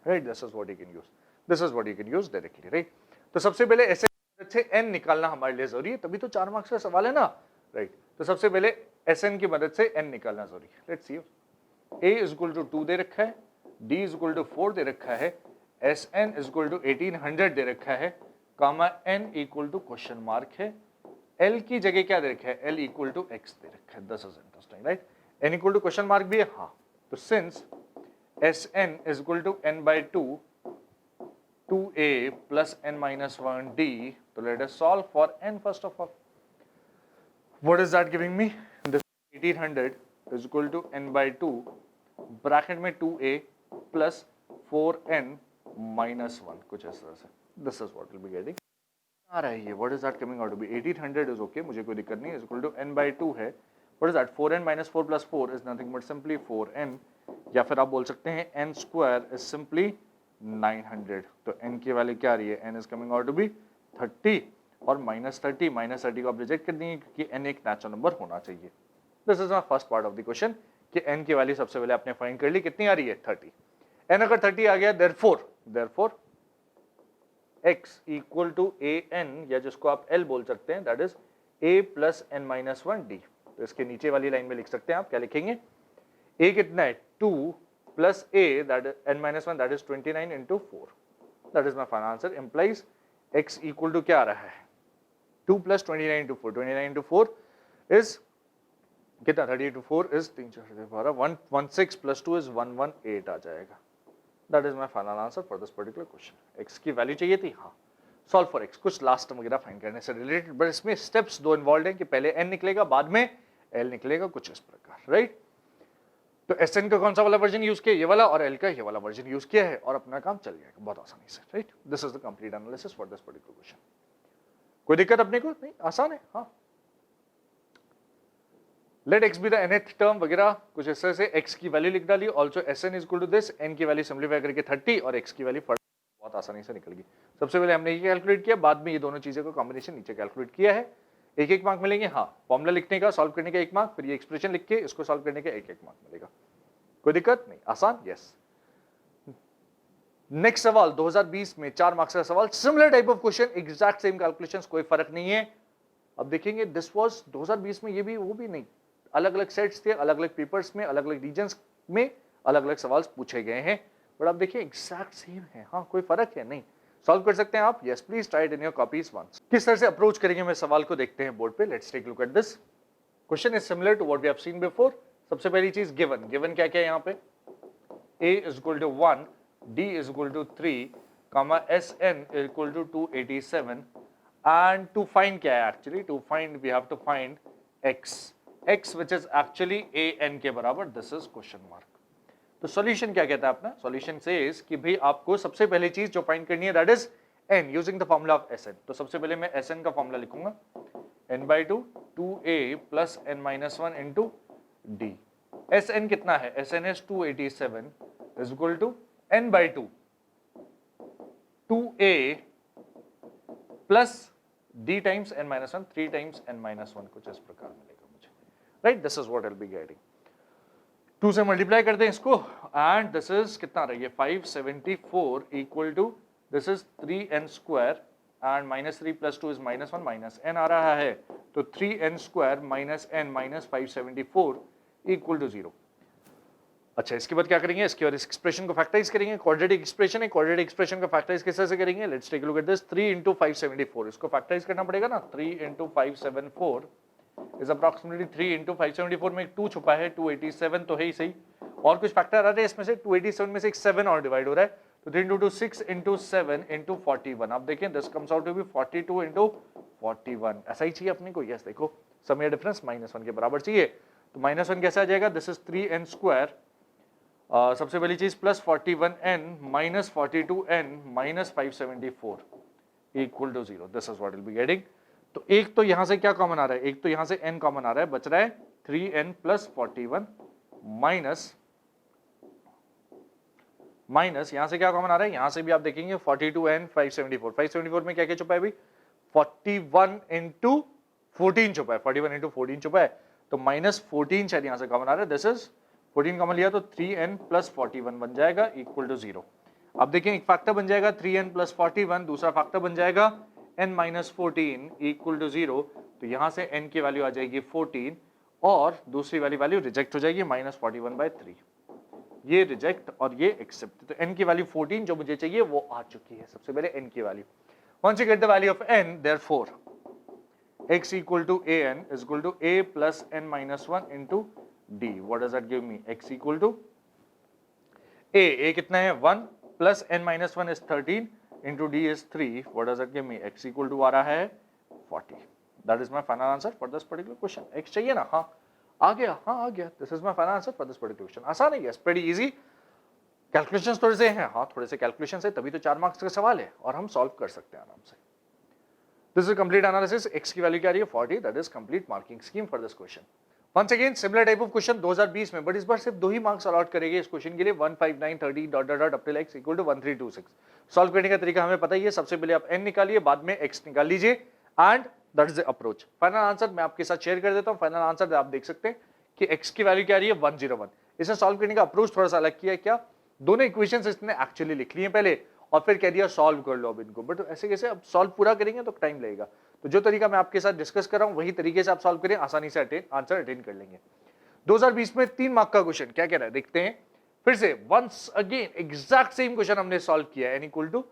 right, this is what you can use, this is what you can use directly, right. तो सबसे पहले ऐसे n निकालना हमारे लिए जरूरी है, तभी तो 4 मार्क्स का सवाल है ना, राइट। तो सबसे पहले Sn की मदद से n निकालना जरूरी है। Let's see, a is equal to 2 दे रखा है, d इज इक्वल टू 4 दे रखा है, Sn इज इक्वल टू 1800 दे रखा है, comma n equal to question mark है, l की जगह क्या दे रखा है, l इक्वल टू x दे रखा है। This is interesting, right. n equal to question mark भी है, हाँ। तो since Sn is equal to n by 2 2a plus n minus 1d, so let us solve for n first of all. What is that giving me? This 1800 is equal to n by 2 bracket में 2a plus 4n minus 1, कुछ इस तरह से। This is what we'll be getting. आ रहा है ये, what is that coming out to be? 1800 is okay, मुझे कोई दिक्कत नहीं है, is equal to n by 2 है। What is that? 4n minus 4 plus 4 is nothing but simply 4n, या फिर आप बोल सकते हैं n square is simply 900। तो n की वैल्यू क्या आ रही है, n is coming out to be 30 और -30 को आप रिजेक्ट कर देंगे क्योंकि n एक नेचुरल नंबर होना चाहिए। This is my first part of the question कि n की वैल्यू सबसे पहले आपने फाइंड कर ली, कितनी आ रही है 30। n अगर 30 आ गया, therefore x equal to an, या जिसको आप l बोल सकते हैं, that is a plus n minus 1d। तो इसके नीचे वाली लाइन में लिख सकते हैं आप, क्या लिखेंगे, a कितना है 2 plus a, that is n minus 1, that is 29 into 4. That is my final answer. Implies x equal to क्या आ रहा है, 2 plus 29 into 4. 29 into 4 is कितना, 30 into 4 is 3 4 12, 116 plus 2 is 118 आ जाएगा। That is my final answer for this particular question. x की value चाहिए थी, हाँ। Solve for x, कुछ लास्ट वगैरह फाइंड करने से रिलेटेड, बट इसमें स्टेप्स दो इन्वॉल्व हैं कि पहले n निकलेगा, बाद में l निकलेगा, कुछ इस प्रकार, राइट। तो Sn का कौन सा वाला वर्जन यूज किया, ये वाला, और L का ये वाला वर्जन यूज किया है, और अपना काम चल गया बहुत आसानी से, right. This is the complete analysis for this particular question. कोई दिक्कत अपने को नहीं, आसान है, हाँ। Let x be the nth term वगैरह कुछ इस तरह से x की वैल्यू लिख डाली, also Sn is equal to this, n की वैल्यू सिंप्लीफाई करके 30 और x की वैल्यू बहुत आसानी से निकल गई। सबसे पहले हमने ये कैलकुलेट किया, बाद में ये दोनों चीजों का कॉम्बिनेशन नीचे कैलकुलेट किया है। एक मार्क मिलेंगे, हाँ। फॉर्मूला लिखने का, सॉल्व करने का 1 मार्क, फिर ये एक्सप्रेशन लिख के इसको सॉल्व करने का 1 मार्क मिलेगा। कोई दिक्कत नहीं, आसान, यस। नेक्स्ट सवाल 2020 में 4 मार्क्स का सवाल, similar type of question, exact same calculations, कोई फर्क नहीं है। अब देखेंगे, दिस वाज 2020 में, ये भी वो भी नहीं, अलग अलग सेट्स थे, अलग अलग पेपर्स में, अलग अलग रीजन्स में अलग अलग सवाल पूछे गए हैं, बट आप देखिए एग्जैक्ट सेम है, हाँ। कोई फर्क है नहीं, सॉल्व कर सकते हैं आप, yes. Please try it in your copies once. किस तरह से अप्रोच करेंगे मैं सवाल को, देखते हैं बोर्ड पे। Let's take look at this question, is similar to what we have seen before. सबसे पहली चीज गिवन क्या क्या है यहाँ पे, a is equal to 1, d is equal to 3, comma Sn is equal to 287, and to find क्या है actually, to find we have to find x which is actually an के बराबर, this is question mark। तो solution क्या कहता है अपना, solution says कि भाई आपको सबसे पहली चीज जो फाइंड करनी है, that is n using the formula of Sn। तो सबसे पहले मैं Sn का फॉर्मूला लिखूंगा, n by 2 2a plus n minus 1 into d। Sn कितना है, Sn is 287 is equal to n by 2 2a plus d times n minus 1 3 times n minus 1, कुछ इस प्रकार मिलेगा मुझे, right. This is what I will be getting. 2 से multiply कर दें इसको, एंड दिस इज कितना रही है 574 equal to this is 3n square, and -3 + 2 is -1 minus n आ रहा है, तो 3n square minus n minus 574 equal to 0। अच्छा, इसके बाद क्या करेंगे, इसके बाद इस एक्सप्रेशन को फैक्टराइज करेंगे, क्वाड्रेटिक एक्सप्रेशन है, क्वाड्रेटिक एक्सप्रेशन को फैक्टराइज किस तरह से करेंगे, let's take a look at this. 3 × 574, इसको फैक्टराइज करना पड़ेगा ना, 3 × 574 इज अप्रॉक्सिमेटली 3 × 574 में एक 2 छुपा है, 287 तो है ही सही, और कुछ फैक्टर आ रहे हैं इसमें से, 287 में से एक 7 और डिवाइड हो रहा है, तो 3 × 2 6 × 7 × 41। आप देखें this comes out to be 42 × 41, ऐसा ही चाहिए अपने को, यस। देखो समय डिफरेंस -1 के बराबर चाहिए, तो -1 कैसे आ जाएगा, दिस इज 3n स्क्वायर, सबसे पहली चीज plus 41n minus 42n minus 574 equal to 0। This is what will be getting. तो एक तो यहां से क्या कॉमन आ रहा है, एक तो यहां से n कॉमन आ रहा है, बच रहा है 3n प्लस 41 माइनस यहां से क्या कॉमन आ रहा है, यहां से भी आप देखेंगे 42n 574 में क्या क्या छुपा है अभी, 41 × 14 छुपा है, 41 × 14 छुपा है, तो -14 शायद यहां से कॉमन आ रहा है, दिस इज 14 कॉमन लिया तो 3n प्लस 41 बन जाएगा इक्वल टू 0। अब देखें एक फैक्टर बन जाएगा 3n प्लस 41, दूसरा फैक्टर बन जाएगा n माइनस 14 इक्वल टू 0, तो यहां से n की वैल्यू आ जाएगी 14 और दूसरी वाली वैल्यू रिजेक्ट हो जाएगी माइनस 41/3, ये रिजेक्ट और ये एक्सेप्ट। तो n की वैल्यू 14 जो मुझे चाहिए वो आ चुकी है। सबसे पहले n की value, once you get the value of n, therefore x equal to an is equal to a plus n minus 1 into d. What does that give me? X equal to a कितना है 1 plus n minus 1 is 13 into d is 3. What does that give me? X equal to आ रहा है 40. That is my final answer for this particular question. X चाहिए ना? हाँ आ गया, हाँ आ गया. This is my final answer for this particular question. आसान है, yes, pretty easy. कैलकुलेशंस थोड़े से हैं, हाँ थोड़े से कैलकुलेशंस है, तभी तो 4 मार्क्स का सवाल है और हम सॉल्व कर सकते हैं आराम से. This is complete analysis. X की वैल्यू क्या आ रही है 40. That is complete marking scheme for this question. Once again similar type of question 2020 में, बट इस बार सिर्फ 2 ही मार्क्स अलॉट करेंगे इस क्वेश्चन के लिए. 1 5 9 30 dot dot dot up till x equal to 1326. Solve करने का तरीका हमें पता ही है. सबसे पहले आप n निकालिए, बाद में x निकाल लीजिए, and that is the approach. Final answer मैं आपके साथ शेयर कर देता हूं. फाइनल आंसर आप देख सकते हैं कि x की वैल्यू क्या आ रही है 101. इसे सॉल्व करने का अप्रोच थोड़ा सा अलग किया है. क्या दोनों इक्वेशंस इसने एक्चुअली लिख ली है पहले और फिर कह दिया सॉल्व कर लो अब इनको, बट ऐसे कैसे अब सॉल्व पूरा करेंगे तो टाइम लगेगा. तो जो तरीका मैं आपके साथ डिस्कस कर रहा हूं वही तरीके से आप सॉल्व करें, आसानी से आंसर अटेन कर लेंगे. 2020 में 3 मार्क का क्वेश्चन क्या कह रहा है देखते हैं. फिर से once again exact same question हमने सॉल्व किया. n इक्वल टू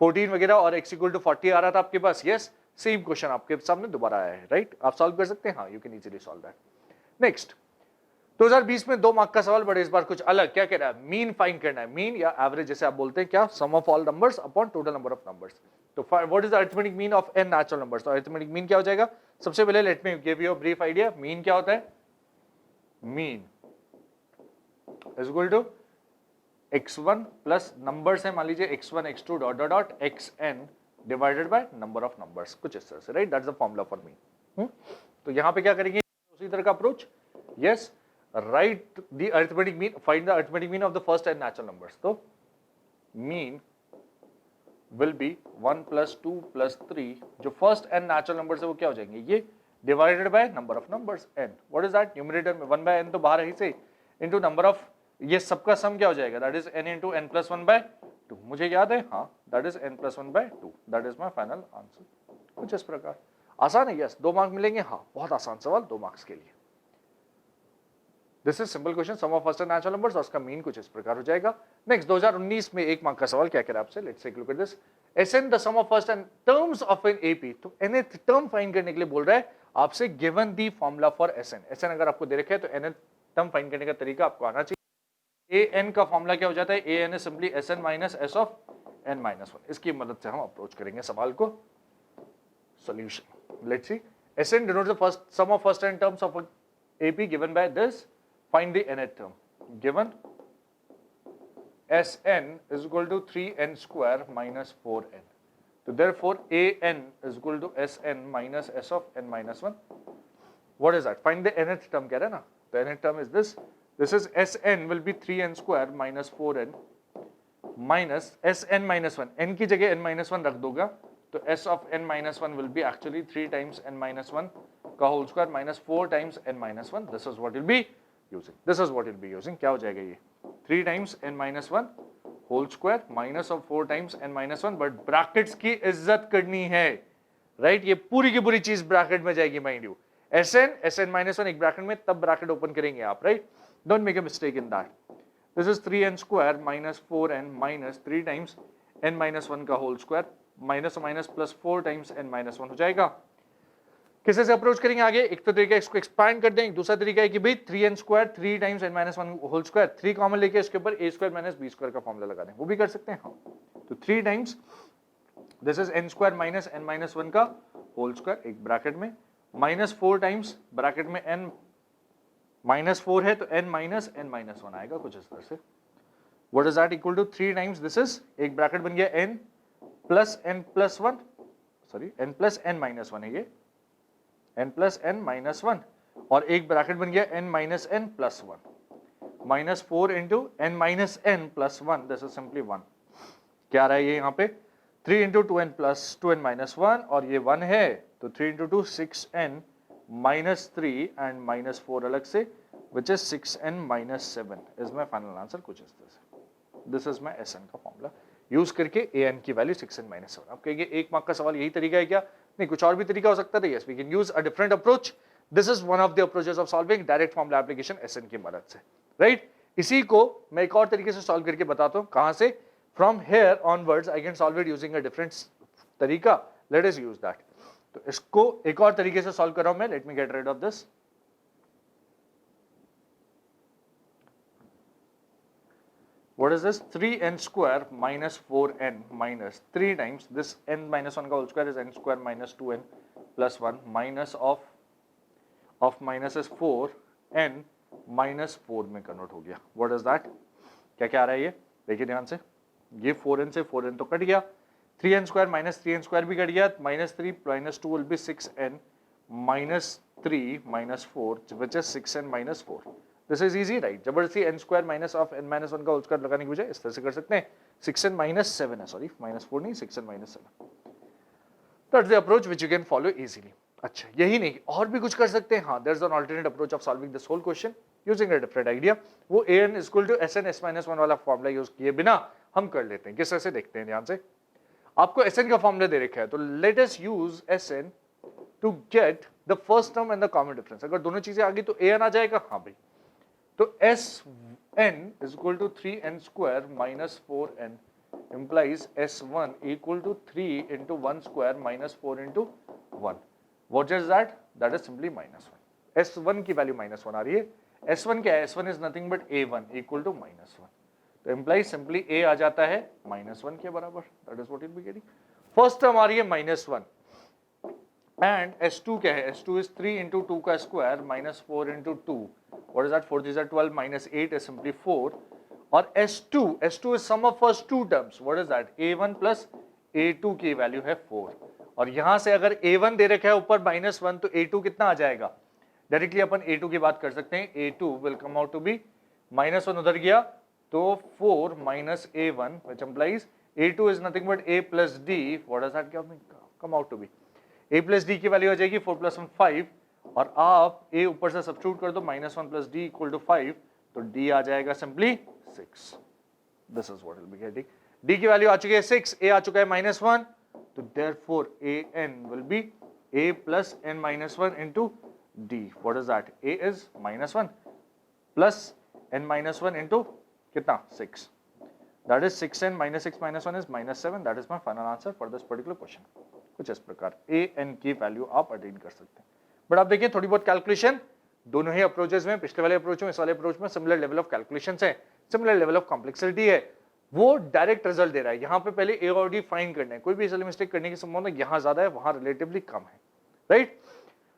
14 वगैरह और x इक्वल टू 40 आ रहा था आपके पास. यस, सेम क्वेश्चन आपके सामने दोबारा आया है. राइट, आप सॉल्व कर सकते हैं. हाँ, you can easily solve that. Next 2020 में 2 मार्क का सवाल, बट इस बार कुछ अलग. क्या कह रहा है? मीन फाइंड करना है. मीन या एवरेज जैसे आप बोलते हैं, क्या sum of all numbers upon total number of numbers. तो what is the arithmetic mean of n natural numbers. तो अरिथमेटिक मीन क्या हो जाएगा? सबसे पहले let me give you a brief idea. Mean क्या होता है? Mean is equal to x1 plus numbers है, मान लीजिए x1 x2 dot dot dot xn divided by number of numbers, कुछ इस तरह से. Right, that's the formula for mean. तो यहां पे क्या करेंगे? उसी तरह का approach. Yes, write the arithmetic mean, find the arithmetic mean of the first n natural numbers. So mean will be 1 plus 2 plus 3. जो first n natural numbers है वो क्या हो जाएंगे? ये divided by number of numbers n. What is that? Numerator में 1 by n तो बाहर है ही से, into number of, ये सबका सम क्या हो जाएगा? That is n into n plus 1 by 2. मुझे याद है, हाँ, that is n plus 1 by 2. That is my final answer. कुछ इस प्रकार. आसान है. यस, 2 मार्क मिलेंगे. हाँ, बहुत आसान सवाल 2 मार्क्स के लिए. This is simple question, sum of first and natural numbers, और उसका मीन कुछ इस प्रकार हो जाएगा. नेक्स्ट 2019 में 1 मार्क का सवाल क्या कह रहा है आपसे? Let's take a look at this. SN the sum of first and terms of an AP. तो nth टर्म फाइंड करने के लिए बोल रहा है आपसे, given the formula for SN. SN अगर आपको दे रखा है तो nth टर्म फाइंड करने का तरीका आपको आना चाहिए. an का फॉर्मूला क्या हो जाता है? an is simply sn minus s of n minus 1. इसकी मदद से हम अप्रोच करेंगे सवाल को. Solution let's see. sn denotes the first sum of first and terms of AP given by this. Find the nth term. Given Sn is equal to 3n square minus 4n. So therefore an is equal to Sn minus s of n minus 1. What is that? Find the nth term कह रहा है ना? The nth term is this. This is Sn will be 3n square minus 4n minus Sn minus 1. n की जगह n minus 1 रख दोगा तो s of n minus 1 will be actually 3 times n minus 1 का whole square minus 4 times n minus 1. This is what will be using. This is what you'll be using. क्या हो जाएगा ये? 3 times n minus 1 whole square minus of 4 times n minus 1. But brackets की इज्जत करनी है. Right, ये पूरी की पूरी चीज ब्रैकेट में जाएगी. माइंड यू, sn minus 1 एक ब्रैकेट में, तब ब्रैकेट ओपन करेंगे आप. Right, don't make a mistake in that. This is 3n square minus 4n minus 3 times n minus 1 का whole square minus minus plus 4 times n minus 1 हो जाएगा. किसे से अप्रोच करेंगे आगे? एक तो तरीका इसको एक्सपैंड कर दें, एक दूसरा तरीका है कि भाई 3n square 3 times n minus 1 whole square, 3 common लेके इसके ऊपर a square minus b square का फॉर्मूला लगा दें. वो भी कर सकते हैं. हाँ, तो 3 times this is n square minus n minus 1 का होल स्क्वायर एक ब्रैकेट में, माइनस 4 टाइम्स ब्रैकेट में n माइनस 4 है तो n माइनस n माइनस 1 आएगा कुछ इस तरह से. What is that? Equal to 3 times this is, एक ब्रैकेट बन गया n plus n plus 1, sorry n plus n minus 1 है ये, n प्लस n माइनस 1, और एक ब्रैकेट बन गया n minus n plus 1 minus 4 into n minus n plus 1. This is simply 1. क्या रहा है ये यहाँ पे? 3 into 2n plus 2n minus 1, और ये 1 है तो 3 into 2 6n minus 3 and minus 4 अलग से, which is 6n minus 7 is my final answer. कुछ इस तरह से. दिस इज माई Sn का फॉर्मूला. यूज करके ए एन की वैल्यू 6n माइनस 7। आप कहेंगे 1 मार्क का सवाल यही तरीका है क्या? नहीं, कुछ और भी तरीका हो सकता है। Yes, we can use a different approach. This is one of the approaches of solving direct formula application SN की मदद से, राइट। इसी को मैं एक और तरीके से सॉल्व करके बताता हूं। कहां से? From here onwards I can solve it using a different तरीका। Let us use that. तो इसको एक और तरीके से सॉल्व कर रहा हूं मैं। Let me get rid of this. What is this? 3n square minus 4n minus 3 times this n minus 1 का whole square is n square minus 2n plus 1 minus of minus is 4n minus 4 में convert हो गया। What is that? क्या क्या आ रहा है ये? देखिए ध्यान से। ये 4n से 4n तो कट गया, 3n square minus 3n square भी कट गया, minus 3 minus 2 will be 6n minus 3 minus 4 which is 6n minus 4. This is easy, right. जबरदस्ती n square minus of n minus 1 का होल स्क्वायर लगाने की बजाय इस तरह से कर सकते हैं। 6n माइनस 7 है, सॉरी माइनस 4 नहीं, 6n minus 7। That's the approach which you can follow easily. अच्छा, यही नहीं, और भी कुछ कर सकते हैं। हाँ, there is an alternate approach of solving this whole question using a different idea. वो an equal to sn s minus 1 वाला फॉर्मूला यूज किए बिना हम कर लेते हैं। किस तरह से देखते हैं ध्यान से। आपको sn का फॉर्मूला दे रखा है, तो let us use sn to get the first term and the common difference. अगर दोनों चीजें आ गई तो an आ जाएगा। हाँ भाई, तो Sn is equal to 3n square minus 4n implies S1 equal to 3 into 1 square minus 4 into 1. What is that? That is simply minus 1. S1 की वैल्यू minus 1 आ रही है। S1 क्या है? S1 is nothing but A1 equal to minus 1. तो implies simply A आ जाता है minus 1 के बराबर। That is what it will be getting. First term आ रही है minus 1. And S2 क्या है? S2 is 3 into 2 का square minus 4 into 2. What is that? 4 is 12 minus 8 is simply 4. और S2 is sum of first two terms. What is that? A1 plus A2 की value है 4. और यहां से अगर A1 दे रखा है ऊपर minus 1 तो A2 कितना आ जाएगा? डायरेक्टली अपन A2 की बात कर सकते हैं। A2 will come out to be minus 1 उधर गया तो 4 minus A1 which implies A2 is nothing but A plus D. What does that come out to be? A plus D की वैल्यू आ जाएगी 4 प्लस 1 5 और आप A ऊपर से सब्स्टिट्यूट कर दो minus 1 plus D equal to 5 तो D आ जाएगा simply 6। This is what will be getting. D की वैल्यू आ चुकी है 6, A आ चुका है माइनस 1 तो therefore AN will be A plus n minus 1 into D। What is that? A is minus 1 plus n minus 1 into कितना? 6। That is 6n minus 6 minus 1 is minus 7. That is my final answer for this particular question. कुछ इस प्रकार an की value आप attain कर सकते हैं। But आप देखिए थोड़ी बहुत कैलकुलेशन दोनों ही अप्रोचेस में, पिछले वाले अप्रोच में इस वाले अप्रोच में सिमिलर लेवल ऑफ कैलकुलेशंस है, सिमिलर लेवल ऑफ कॉम्प्लेक्सिटी है। वो डायरेक्ट रिजल्ट दे रहा है। यहाँ पे पहले a और d फाइंड करना है। कोई भी इसलिए मिस्टेक करने की संभावना यहाँ ज्यादा है, वहां रिलेटिवली कम है, राइट।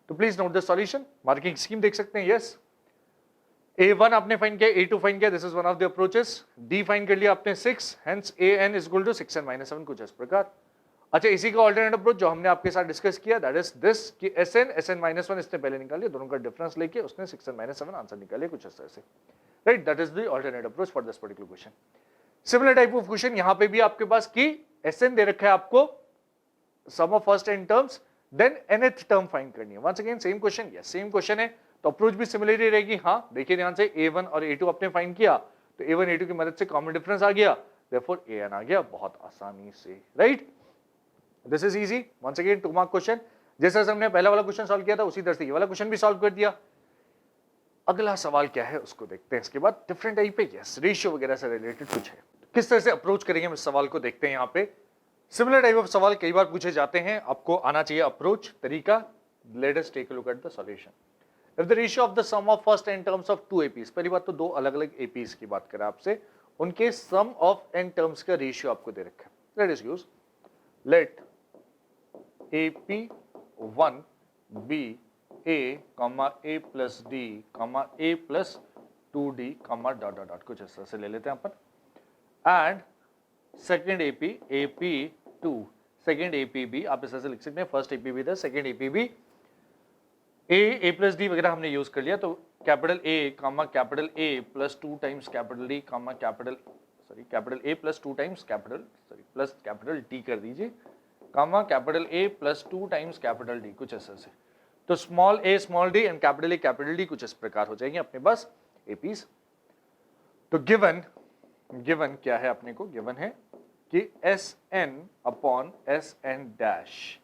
तो please note the solution. Marking scheme देख सकते हैं। यस, A1 आपने फाइंड किया, A2 फाइंड किया, this is one of the approaches. D find कर लिया आपने 6, hence AN is equal to 6n minus 7 कुछ इस प्रकार। अच्छा, इसी का अल्टरनेट अप्रोच जो हमने आपके साथ डिस्कस किया दैट इज दिस कि SN माइनस 1 इसने पहले निकाल लिया, दोनों का डिफरेंस लेके उसने 6n माइनस 7 आंसर निकाले कुछ इस तरह से, right. That is the alternate approach for this particular question. Similar type of question यहाँ पे भी आपके पास कि SN दे रखा है आपको sum of first n terms, then nth term find करनी है। Once again same question, yes same question है तो अप्रोच भी सिमिलर रहेगी। हाँ, देखिए ध्यान से A1 और A2 आपने फाइंड किया तो A1 A2 की मदद से कॉमन डिफरेंस आ गया, देयरफॉर AN आ गया बहुत आसानी से, right. This is easy. Once again 2 mark question. जैसे हमने पहला वाला क्वेश्चन सॉल्व किया था उसी तरह से ये वाला क्वेश्चन भी सॉल्व कर दिया। अगला सवाल क्या है उसको देखते हैं। इसके बाद डिफरेंट टाइप पे यस रेशियो वगैरह से रिलेटेड कुछ है, किस तरह से अप्रोच करेंगे हम इस सवाल को देखते हैं। यहाँ पे सिमिलर टाइप ऑफ सवाल कई बार पूछे जाते हैं, आपको आना चाहिए अप्रोच तरीका। Let us take a look at the solution. If the ratio of the sum of first n terms of two APs, पहली बात तो दो अलग अलग APs की बात करें आपसे, उनके sum of n terms का रेशियो आपको दे रखा है। Let us use let AP1 be A, A plus D, A plus 2D, dot dot dot कुछ इस तरह से ले लेते हैं अपन। And second AP, AP2, second APB, आप इस तरह से लिख सकते हैं, first APB था, second APB A plus D वगैरह हमने यूज कर लिया तो capital A plus 2 times capital D capital A plus 2 times plus capital D कर दीजिए capital A plus 2 times capital D कुछ ऐसे से। तो small a small d and capital D कुछ इस प्रकार हो जाएंगे अपने पास एपीज। तो गिवन क्या है अपने को? गिवन है कि Sn अपॉन Sn डैश,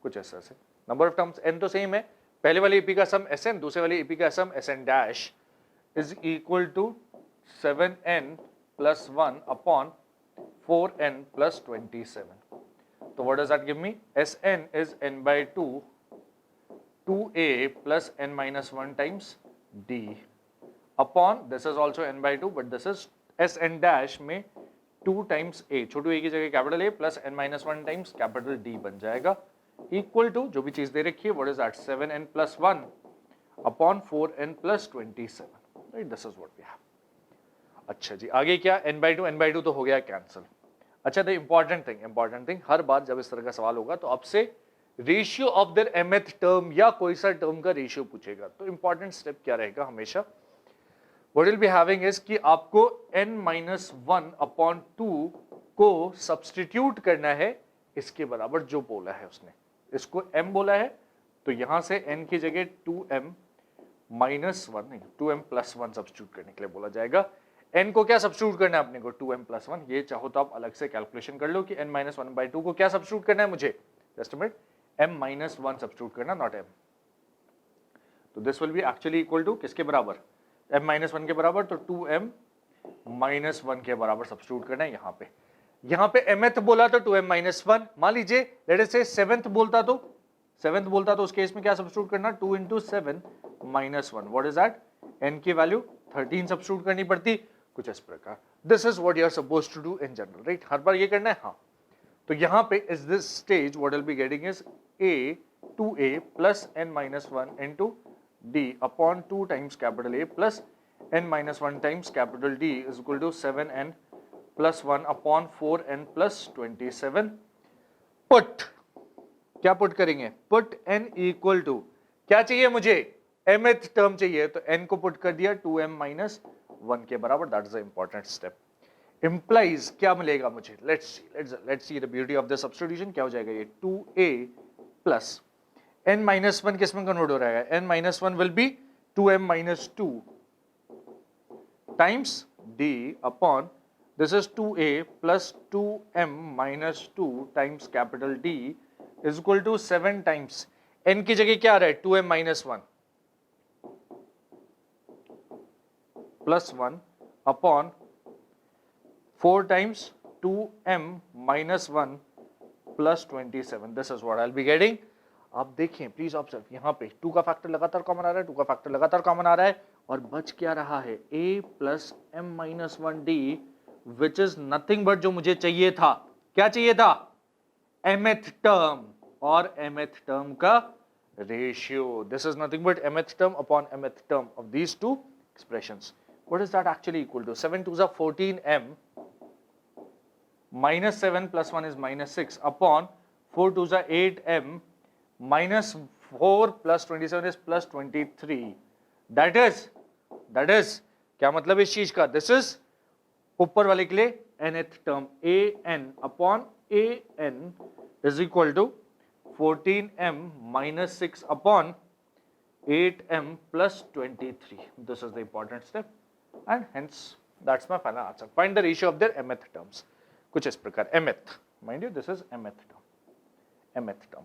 कुछ ऐसा से। नंबर ऑफ टर्म्स n तो सेम है, पहले वाले ep का सम Sn, दूसरे वाले ep का sum Sn dash is equal to 7n plus 1 upon 4n plus 27. So what does that give me? Sn is n by 2, 2a plus n minus 1 times d upon, this is also n by 2, but this is Sn dash में 2 times a, Chhotu a की जगह capital A plus n minus 1 times capital D बन जाएगा, equal to जो भी चीज दे रखी है, what is that? 7n plus 1 upon 4n plus 27. Right, this is what we have. अच्छा जी, आगे क्या? n by 2 तो हो गया कैंसिल। अच्छा, द इंपॉर्टेंट थिंग, हर बार जब इस तरह का सवाल होगा तो आपसे ratio of their mth term या कोई सा टर्म का रेशियो पूछेगा, तो इंपॉर्टेंट स्टेप क्या रहेगा हमेशा, what will be having is कि आपको n-1 अपॉन 2 को सब्स्टिट्यूट करना है इसके बराबर जो बोला है उसने, इसको m बोला है तो यहां से n की जगह 2m माइनस 1 नहीं 2m प्लस 1 सब्स्टिट्यूट करने के लिए बोला जाएगा। n को क्या सब्स्टिट्यूट करना है अपने को? 2m plus 1। ये चाहो तो आप अलग से कैलकुलेशन कर लो कि n-1/2 को क्या सब्स्टिट्यूट करना है मुझे, just a minute, m-1 substitute करना, नॉट m। तो this will be actually equal to किसके बराबर? m-1 के बराबर, तो 2m-1 के बराबर सब्स्टिट्यूट करना है यहाँ पे mth बोला तो 2m-1, मान लीजिए लेट अस से 7th बोलता तो उस केस में क्या सब्स्टिट्यूट करना? 2 into 7 minus 1, what is that? n की वैल्यू 13 सब्स्टिट्यूट करनी पड़ती, कुछ इस प्रकार। This is what you are supposed to do in general, right? हर बार ये करना है, हाँ। तो यहाँ पे is this stage what will be getting is a 2a plus n-1 into d upon 2 times capital A plus n-1 times capital D is equal to 7n plus 1 upon 4n plus 27. Put, क्या put करेंगे? Put n equal to, क्या चाहिए मुझे? mth term चाहिए, तो n को put कर दिया 2m-1 के बराबर, that is the important step. Implies क्या मिलेगा मुझे? Let's see the beauty of the substitution. क्या हो जाएगा ये? 2a प्लस n-1 किस में कन्वर्ट हो रहा है? n-1 will be 2m-2 times d upon this is 2a plus 2m-2 times capital D is equal to 7 times n की जगह क्या आ रहा है? 2m-1 plus 1 upon 4 times 2m-1 plus 27. This is what I'll be getting. आप देखें, please observe, यहाँ पे 2 का फैक्टर लगातार कॉमन आ रहा है, 2 का फैक्टर लगातार कॉमन आ रहा है, और बच क्या रहा है? a plus m-1d, which is nothing but जो मुझे चाहिए था, क्या चाहिए था? mth टर्म, और mth टर्म का ratio. This is nothing but mth term upon mth term of these two expressions. What is that actually equal to? 7 2s are 14m minus 7 plus 1 is minus 6 upon 4 2s are 8m minus 4 plus 27 is plus 23. That is क्या मतलब इस चीज का? This is ऊपर वाले के लिए nth term an upon an is equal to 14m minus 6 upon 8m plus 23. This is the important step, and hence that's my final answer. Find the ratio of their mth terms. कुछ इस प्रकार, mth, mind you this is mth term,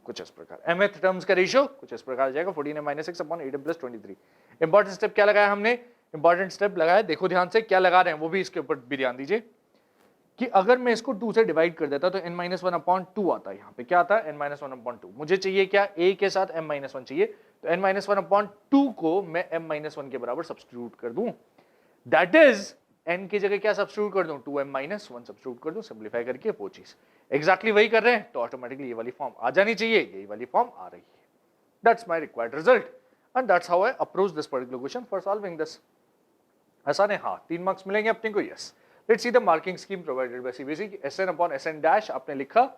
कुछ इस प्रकार mth terms का ratio कुछ इस प्रकार जाएगा 14m minus 6 upon 8m plus 23. Important step क्या लगाया हमने? इंपॉर्टेंट स्टेप लगाया, देखो ध्यान से क्या लगा रहे हैं वो भी इसके ऊपर भी ध्यान दीजिए कि अगर मैं इसको 2 से डिवाइड कर देता तो n-1 अपॉन 2 आता है। यहाँ पे क्या आता है? n-1 upon 2। मुझे चाहिए क्या? a के साथ m-1 चाहिए, तो n-1 अपॉन 2 को मैं m-1 के बराबर सब्स्टिट्यूट कर दूं, दैट इज n की जगह क्या सब्स्टिट्यूट कर दूं? 2m-1 सब्स्टिट्यूट कर दूं, सिंपलीफाई करके वो चीज एग्जैक्टली वही कर रहे हैं, तो ऑटोमेटिकली ये वाली फॉर्म आ जानी चाहिए, यही वाली फॉर्म आ रही है। That's my required result and that's how I approach this particular question for solving this. आसान है, हाँ, 3 मार्क्स मिलेंगे अपने को, yes. Let's see the marking scheme provided by CBSE. Sn upon Sn dash आपने लिखा,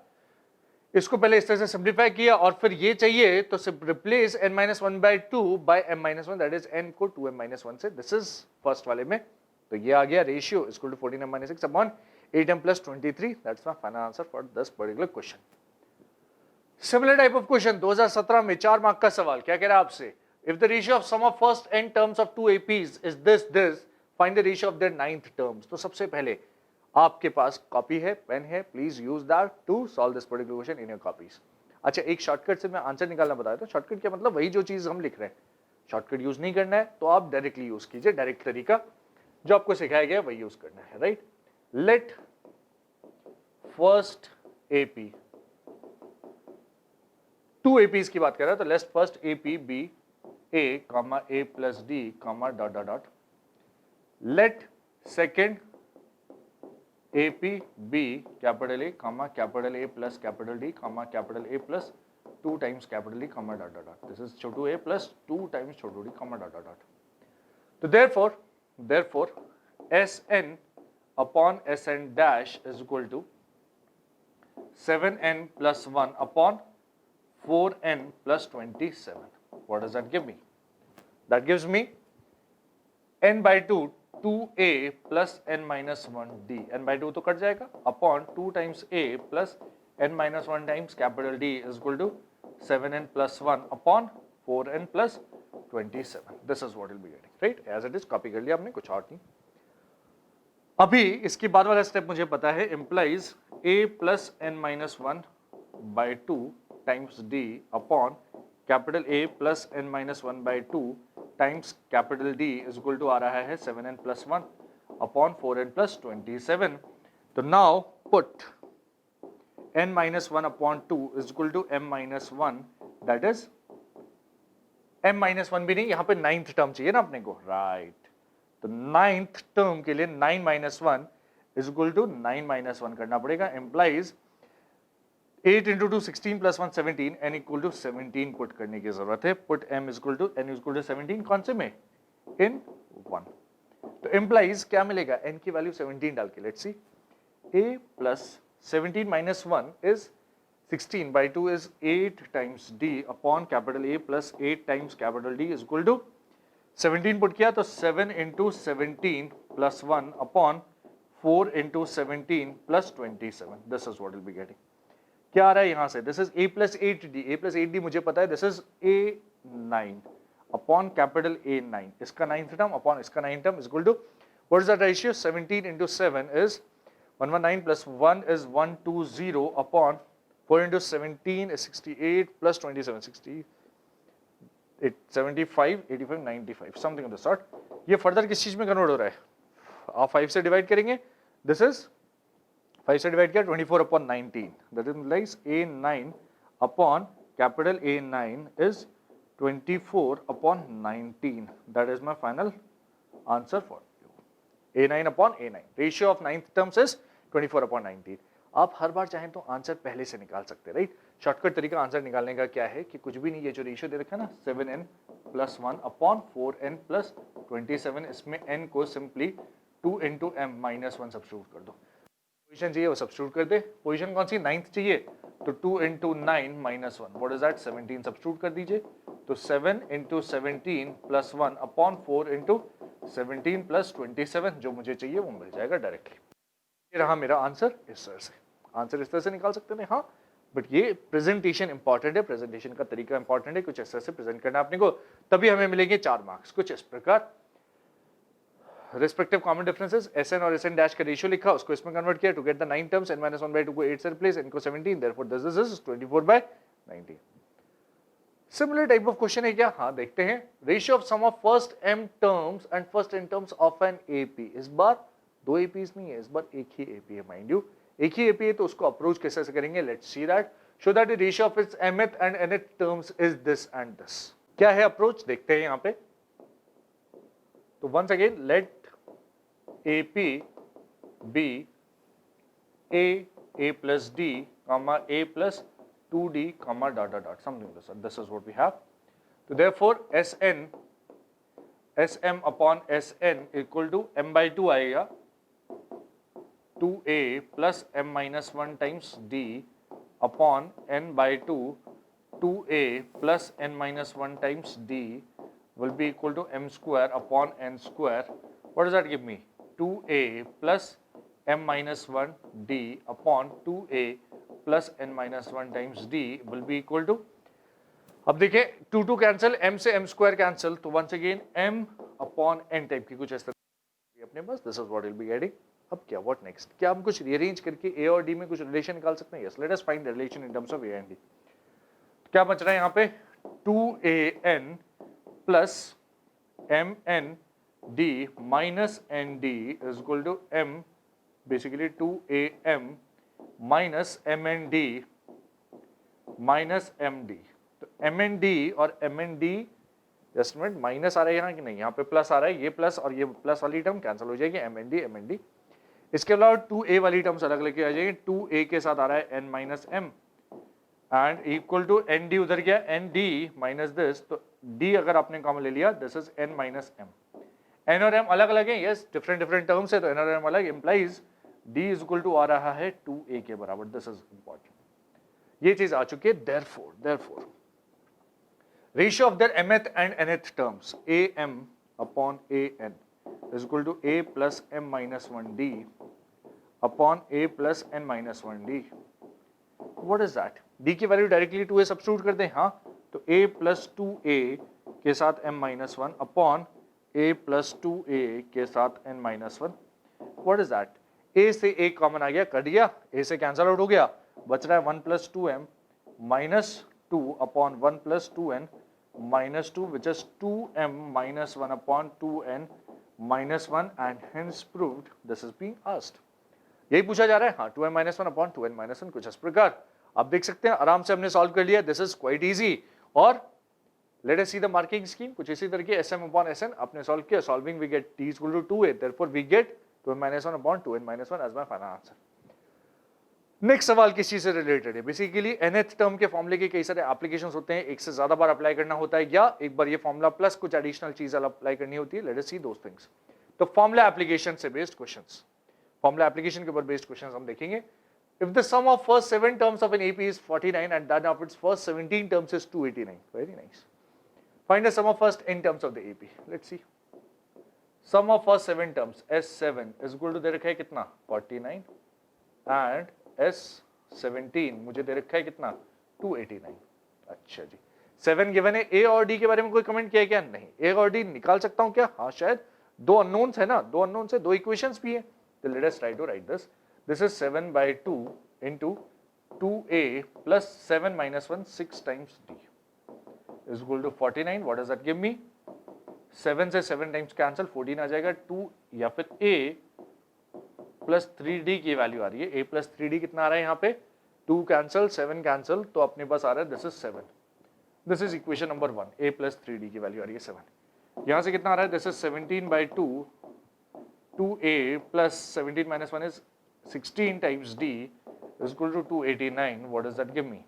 इसको पहले इस तरह से सिंप्लीफाई किया, और फिर ये चाहिए तो replace n-1/2 by m-1, that is n को 2m-1 से, दिस इज फर्स्ट वाले में, तो ये आ गया ratio is equal to 14m-6 upon 8m plus 23. That's my final answer for this particular question. Similar type of question 2017 में 4 mark का सवाल क्या कह रहा है आपसे? If the ratio of sum of first n terms of 2 APs is this, find the ratio of their 9th terms. तो सबसे पहले आपके पास कॉपी है, पेन है, please use that to solve this particular question in your copies. अच्छा, एक shortcut से मैं आंसर निकालना बताया था। शॉर्टकट क्या मतलब? वही जो चीज हम लिख रहे हैं। शॉर्टकट यूज नहीं करना है तो आप डायरेक्टली यूज कीजिए, डायरेक्ट तरीका जो आपको सिखाया गया वही यूज करना है, right. Let first AP, two APs की बात कर रहा है तो let first AP be a comma a plus d comma dot dot dot. Let second AP B capital A comma capital A plus capital D comma capital A plus 2 times capital D comma dot dot dot. This is Chhotu a plus 2 times Chhotu d comma dot dot dot. So therefore Sn upon Sn dash is equal to 7n plus 1 upon 4n plus 27. What does that give me? That gives me n by 2 2a plus n minus 1 d, n by 2 तो cut जाएगा, upon 2 times a plus n minus 1 times capital D is equal to 7n plus 1 upon 4n plus 27. This is what you'll be getting, right? As it is, copy कर लिया आपने, कुछ और नहीं। अभी इसके बाद वाला स्टेप मुझे पता है, implies a plus n minus 1 by 2 times d upon capital A plus n minus 1 by 2 times capital D is equal to आ रहा है 7n plus 1 upon 4n plus 27. तो now put n minus 1 upon 2 is equal to m minus 1, that is m minus 1 भी नहीं, यहाँ पे ninth term चाहिए ना अपने को, राइट। तो नाइन्थ टर्म के लिए 9 minus 1 is equal to 9 minus 1 करना पड़ेगा, implies 8 into 2 16 plus 1 17, n equal to 17 put करने की जरूरत है। Put m is equal to n is equal to 17 कौन से में? in 1। तो implies क्या मिलेगा? n की वैल्यू 17 डाल के, let's see, a plus 17 minus 1 is 16 by 2 is 8 times d upon capital A plus 8 times capital D is equal to 17 put किया तो 7 into 17 plus 1 upon 4 into 17 plus 27. This is what we'll be getting. क्या आ रहा है यहां से? This is a plus 8d, a plus 8d मुझे पता है, this is a9 upon capital A9, इसका 9th टर्म अपॉन इसका 9th term is equal to what is the ratio? 17 into 7 is 119 plus 1 is 120 upon 4 into 17 is 68 plus 27 68 75 85 95 something of the sort. ये further किस चीज में convert हो रहा है? आप 5 से डिवाइड करेंगे, दिस इज 5 से डिवाइड किया 24 upon 19, that implies A9 upon capital A9 is 24 upon 19. That is my final answer for you. A9 upon A9. Ratio of 9th terms is 24 upon 19. आप हर बार चाहें तो आंसर पहले से निकाल सकते हैं, राइट। शॉर्टकट तरीका आंसर निकालने का क्या है कि कुछ भी नहीं, ये जो रेशियो दे रखा है ना 7n plus 1 upon 4n plus 27, इसमें n को simply 2 into m minus 1 substitute कर दो। पोजीशन चाहिए वो सब्स्टिट्यूट कर दे, पोजीशन कौन सी? 9th चाहिए तो 2 into 9 minus 1, what is that? 17 substitute कर दीजिए, तो 7 into 17 plus 1 upon 4 into 17 plus 27 जो मुझे चाहिए वो मिल जाएगा डायरेक्टली। ये रहा मेरा आंसर। इस तरह से आंसर इस तरह से निकाल सकते हैं, हाँ, बट ये प्रेजेंटेशन इंपॉर्टेंट है, प्रेजेंटेशन का तरीका इंपॉर्टेंट है, कुछ इस तरह से प्रेजेंट करना अपने को, तभी हमें मिलेंगे 4 मार्क्स। कुछ इस प्रकार रिस्पेक्टिव कॉमन डिफरेंसेस Sn और Sn डैश का रेशियो लिखा, उसको इसमें कन्वर्ट किया to get the 9 terms, n minus 1 by 2 को 8 से रिप्लेस, n को 17, therefore this is 24 by 19। Similar type of question है क्या? हाँ, देखते हैं। Ratio of sum of first m terms and first n terms of an AP। इस बार 2 APs नहीं है, इस बार एक ही AP है, माइंड यू, एक ही AP है, तो उसको अप्रोच कैसे से करेंगे? Let's see that. Show that the ratio of its mth and nth terms is this and this. क्या है अप्रोच? देखते हैं यहाँ पे। तो once again let AP be a plus d comma a plus 2d comma dot dot dot, something like that. This is what we have. So therefore Sm upon Sn equal to m by 2 आएगा 2a plus m minus 1 times d upon n by 2 2a plus n minus 1 times d will be equal to m square upon n square. What does that give me? 2a plus m minus 1 d upon 2a plus n minus 1 times d will be equal to, अब देखिए 2 cancel, m से m square cancel, तो once again m upon n type की कुछ ऐसा अपने पास, this is what will be getting. अब क्या, व्हाट नेक्स्ट, क्या हम कुछ रीअरेंज करके ए और डी में कुछ रिलेशन निकाल सकते हैं? Yes, let us find the relation in terms of a and d. क्या बच रहा है यहाँ पे? 2an plus mn d minus n d is equal to m, basically 2am minus mn d minus md। तो mn d और mn d just minute, minus आ रहा है यहाँ कि नहीं? यहाँ पे प्लस आ रहा है, ये प्लस और ये प्लस वाली टर्म कैंसिल हो जाएगी, mn d। इसके अलावा 2a वाली टर्म्स अलग लेके आ जाएगी, 2a के साथ आ रहा है n minus m and equal to n d, उधर गया एन डी माइनस दिस, तो d अगर आपने कॉमन ले लिया, this is n minus m। n और m अलग अलग है, यस, डिफरेंट डिफरेंट टर्म्स है, तो n और m अलग, implies d is equal to आ रहा है 2a के बराबर। दिस इज इंपॉर्टेंट, ये चीज आ चुकी है। Therefore ratio of their mth and nth terms am upon an is equal to a plus m minus 1d upon a plus n minus 1d। What is that? d की value directly 2a substitute कर दें, हाँ, तो a plus 2a के साथ m minus 1 upon a plus 2a के साथ n minus 1। What is that? a से a कॉमन आ गया, कट गया, a से कैंसिल आउट हो गया, बच रहा है 1 plus 2m minus 2 upon 1 plus 2n minus 2 which is 2m minus 1 upon 2n minus 1 and hence proved this is being asked. यही पूछा जा रहा है, हाँ, 2m minus 1 upon 2n minus 1, कुछ इस प्रकार। आप देख सकते हैं आराम से हमने सॉल्व कर लिया, दिस इज क्वाइट इजी। और let us see the marking scheme, कुछ इसी तरह के sm अपॉन sn आपने सॉल्व किया, solving we get t equal to 2a, therefore we get 2m minus 1 upon 2n minus 1 as my final answer. Next सवाल किस चीज से रिलेटेड है? बेसिकली nth टर्म के फॉर्मूले के कई सारे एप्लीकेशंस होते हैं, एक से ज्यादा बार अप्लाई करना होता है, या एक बार ये फॉर्मूला प्लस कुछ एडिशनल चीज अप्लाई करनी होती है। Let us see those things. तो फॉर्मूला एप्लीकेशन से बेस्ड क्वेश्चंस, फॉर्मूला एप्लीकेशन के ऊपर बेस्ड क्वेश्चंस हम देखेंगे। If the sum of first 7 terms of an AP is 49 and that of its first 17 terms is 289, very nice. Find the sum of first n terms of the AP. Let's see. Sum of first 7 terms S7 is equal to दे रखा है कितना? 49 and S17 मुझे दे रखा है कितना? 289। अच्छा जी, 7 given है। A और D के बारे में कोई कमेंट किया क्या? नहीं। A और D निकाल सकता हूं क्या? हाँ शायद, दो अननोन्स है ना, दो अननोन्स है, दो इक्वेशंस भी है, तो let us try to write this. This is 7 by 2 into 2a plus 7 minus 1, 6 times d is equal to 49. What does that give me? 7 से 7 times cancel, 14 आ जाएगा। 2 या फिर a plus 3d की वैल्यू आ रही है, a plus 3d कितना आ रहा है यहाँ पे? 2 cancel, 7 cancel, तो अपने पास आ रहा है this is 7. This is equation number 1. a plus 3d की वैल्यू आ रही है 7। यहाँ से कितना आ रहा है? This is 17 by 2, 2a plus 17 minus 1 is 16 times d is equal to 289. What does that give me?